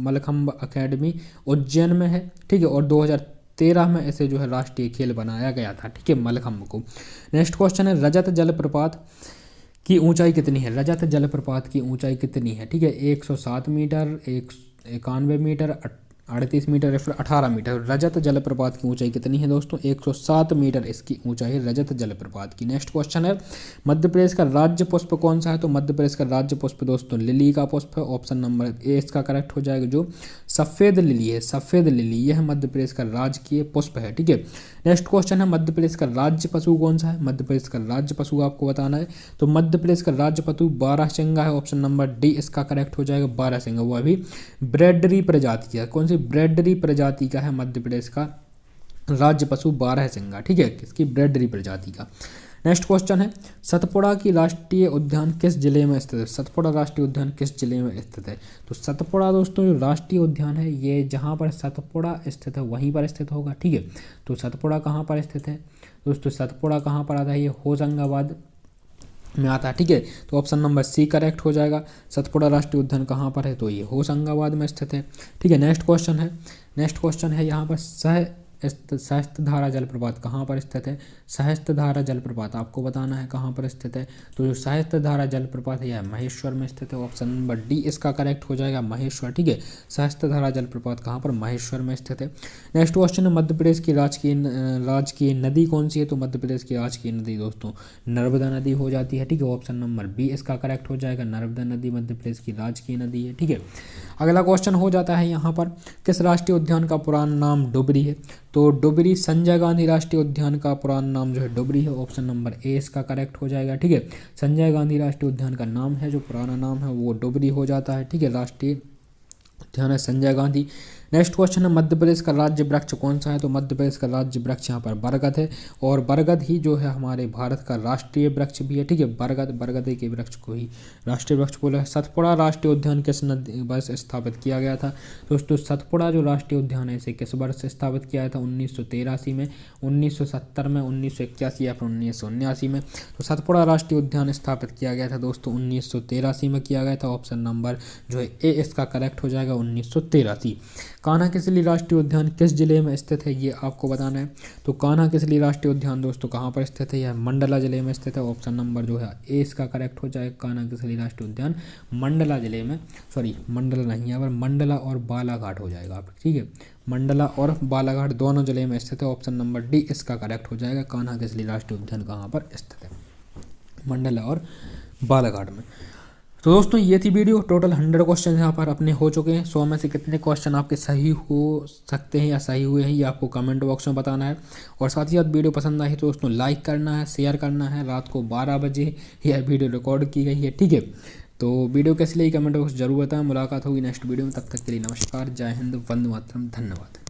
मलखंभ अकेडमी उज्जैन में है, ठीक है। और 2013 में ऐसे जो है राष्ट्रीय खेल बनाया गया था, ठीक है, मलखंभ को। नेक्स्ट क्वेश्चन है, रजत जलप्रपात की ऊंचाई कितनी है। रजत जलप्रपात की ऊंचाई कितनी है, ठीक है। 107 मीटर, 91 मीटर, 38 मीटर या फिर 18 मीटर। रजत जलप्रपात की ऊंचाई कितनी है दोस्तों, 107 मीटर इसकी ऊंचाई है रजत जलप्रपात की। नेक्स्ट क्वेश्चन है, मध्य प्रदेश का राज्य पुष्प कौन सा है। तो मध्य प्रदेश का राज्य पुष्प दोस्तों लिली का पुष्प है। ऑप्शन नंबर ए इसका करेक्ट हो जाएगा, जो सफ़ेद लिली है, सफ़ेद लिली यह मध्य प्रदेश का राजकीय पुष्प है, ठीक है। नेक्स्ट क्वेश्चन है, मध्य प्रदेश का राज्य पशु कौन सा है। मध्य प्रदेश का राज्य पशु आपको बताना है, तो मध्य प्रदेश का राज्य पशु बारहसिंगा है। ऑप्शन नंबर डी इसका करेक्ट हो जाएगा, बारहसिंगा। वो अभी ब्रेडरी प्रजाति का, कौन सी, ब्रेडरी प्रजाति का है मध्य प्रदेश का राज्य पशु बारहसिंगा, ठीक है, किसकी, ब्रेडरी प्रजाति का। नेक्स्ट क्वेश्चन है, सतपुड़ा की राष्ट्रीय उद्यान किस जिले में स्थित है? सतपुड़ा राष्ट्रीय उद्यान किस जिले में स्थित है? तो सतपुड़ा दोस्तों जो राष्ट्रीय उद्यान है ये जहाँ पर सतपुड़ा स्थित है वहीं पर स्थित होगा, ठीक है। तो सतपुड़ा कहाँ पर स्थित है दोस्तों? सतपुड़ा कहाँ पर आता है? ये होशंगाबाद में आता है, ठीक है। तो ऑप्शन नंबर सी करेक्ट हो जाएगा। सतपुड़ा राष्ट्रीय उद्यान कहाँ पर है? तो ये होशंगाबाद में स्थित है, ठीक है। नेक्स्ट क्वेश्चन है यहाँ पर सहस्त्रधारा जलप्रपात कहाँ पर स्थित है? सहस्त्रधारा जलप्रपात आपको बताना है कहाँ पर स्थित है। तो जो सहस्त्रधारा जलप्रपात है यह महेश्वर में स्थित है। ऑप्शन नंबर डी इसका करेक्ट हो जाएगा, महेश्वर, ठीक है। सहस्त्रधारा जलप्रपात कहाँ पर? महेश्वर में स्थित है। नेक्स्ट क्वेश्चन है, मध्य प्रदेश की राजकीय नदी कौन सी है? तो मध्य प्रदेश की राजकीय नदी दोस्तों नर्मदा नदी हो जाती है, ठीक है। ऑप्शन नंबर बी इसका करेक्ट हो जाएगा, नर्मदा नदी मध्य प्रदेश की राजकीय नदी है, ठीक है। अगला क्वेश्चन हो जाता है यहाँ पर, किस राष्ट्रीय उद्यान का पुराना नाम डुबरी है? तो डुबरी संजय गांधी राष्ट्रीय उद्यान का पुराना नाम जो है डुबरी है। ऑप्शन नंबर ए इसका करेक्ट हो जाएगा, ठीक है। संजय गांधी राष्ट्रीय उद्यान का नाम है जो पुराना नाम है वो डुबरी हो जाता है, ठीक है। राष्ट्रीय उद्यान है संजय गांधी। नेक्स्ट क्वेश्चन है, मध्य प्रदेश का राज्य वृक्ष कौन सा है? तो मध्य प्रदेश का राज्य वृक्ष यहाँ पर बरगद है, और बरगद ही जो है हमारे भारत का राष्ट्रीय वृक्ष भी है, ठीक है। बरगद के वृक्ष को ही राष्ट्रीय वृक्ष बोला है। सतपुड़ा राष्ट्रीय उद्यान किस वर्ष स्थापित किया गया था? दोस्तों सतपुड़ा जो राष्ट्रीय उद्यान है इसे किस वर्ष स्थापित किया गया था? 1983 में, 1970 में, 1981 या फिर 1979 में। तो सतपुड़ा राष्ट्रीय उद्यान स्थापित किया गया था दोस्तों 1983 में किया गया था। ऑप्शन नंबर जो है ए इसका करेक्ट हो जाएगा, 1983। कान्हा किसली राष्ट्रीय उद्यान किस जिले में स्थित है ये आपको बताना है। तो कान्हा किसली राष्ट्रीय उद्यान दोस्तों कहाँ पर स्थित है? यह मंडला जिले में स्थित है। ऑप्शन नंबर जो है ए इसका करेक्ट हो जाएगा, कान्हा किसली राष्ट्रीय उद्यान मंडला जिले में, सॉरी मंडला नहीं है, मंडला और बालाघाट हो जाएगा आप, ठीक है। मंडला और बालाघाट दोनों जिले में स्थित है। ऑप्शन नंबर डी इसका करेक्ट हो जाएगा, कान्हा किसली राष्ट्रीय उद्यान कहाँ पर स्थित है? मंडला और बालाघाट में। तो दोस्तों ये थी वीडियो, टोटल 100 क्वेश्चन यहाँ पर अपने हो चुके हैं। 100 में से कितने क्वेश्चन आपके सही हो सकते हैं या सही हुए हैं ये आपको कमेंट बॉक्स में बताना है। और साथ ही साथ वीडियो पसंद आई तो दोस्तों लाइक करना है, शेयर करना है। रात को 12 बजे यह वीडियो रिकॉर्ड की गई है, ठीक है। तो वीडियो कैसी लगी कमेंट बॉक्स जरूर बताएं। मुलाकात होगी नेक्स्ट वीडियो में, तब तक के लिए नमस्कार, जय हिंद, वंदे मातरम, धन्यवाद।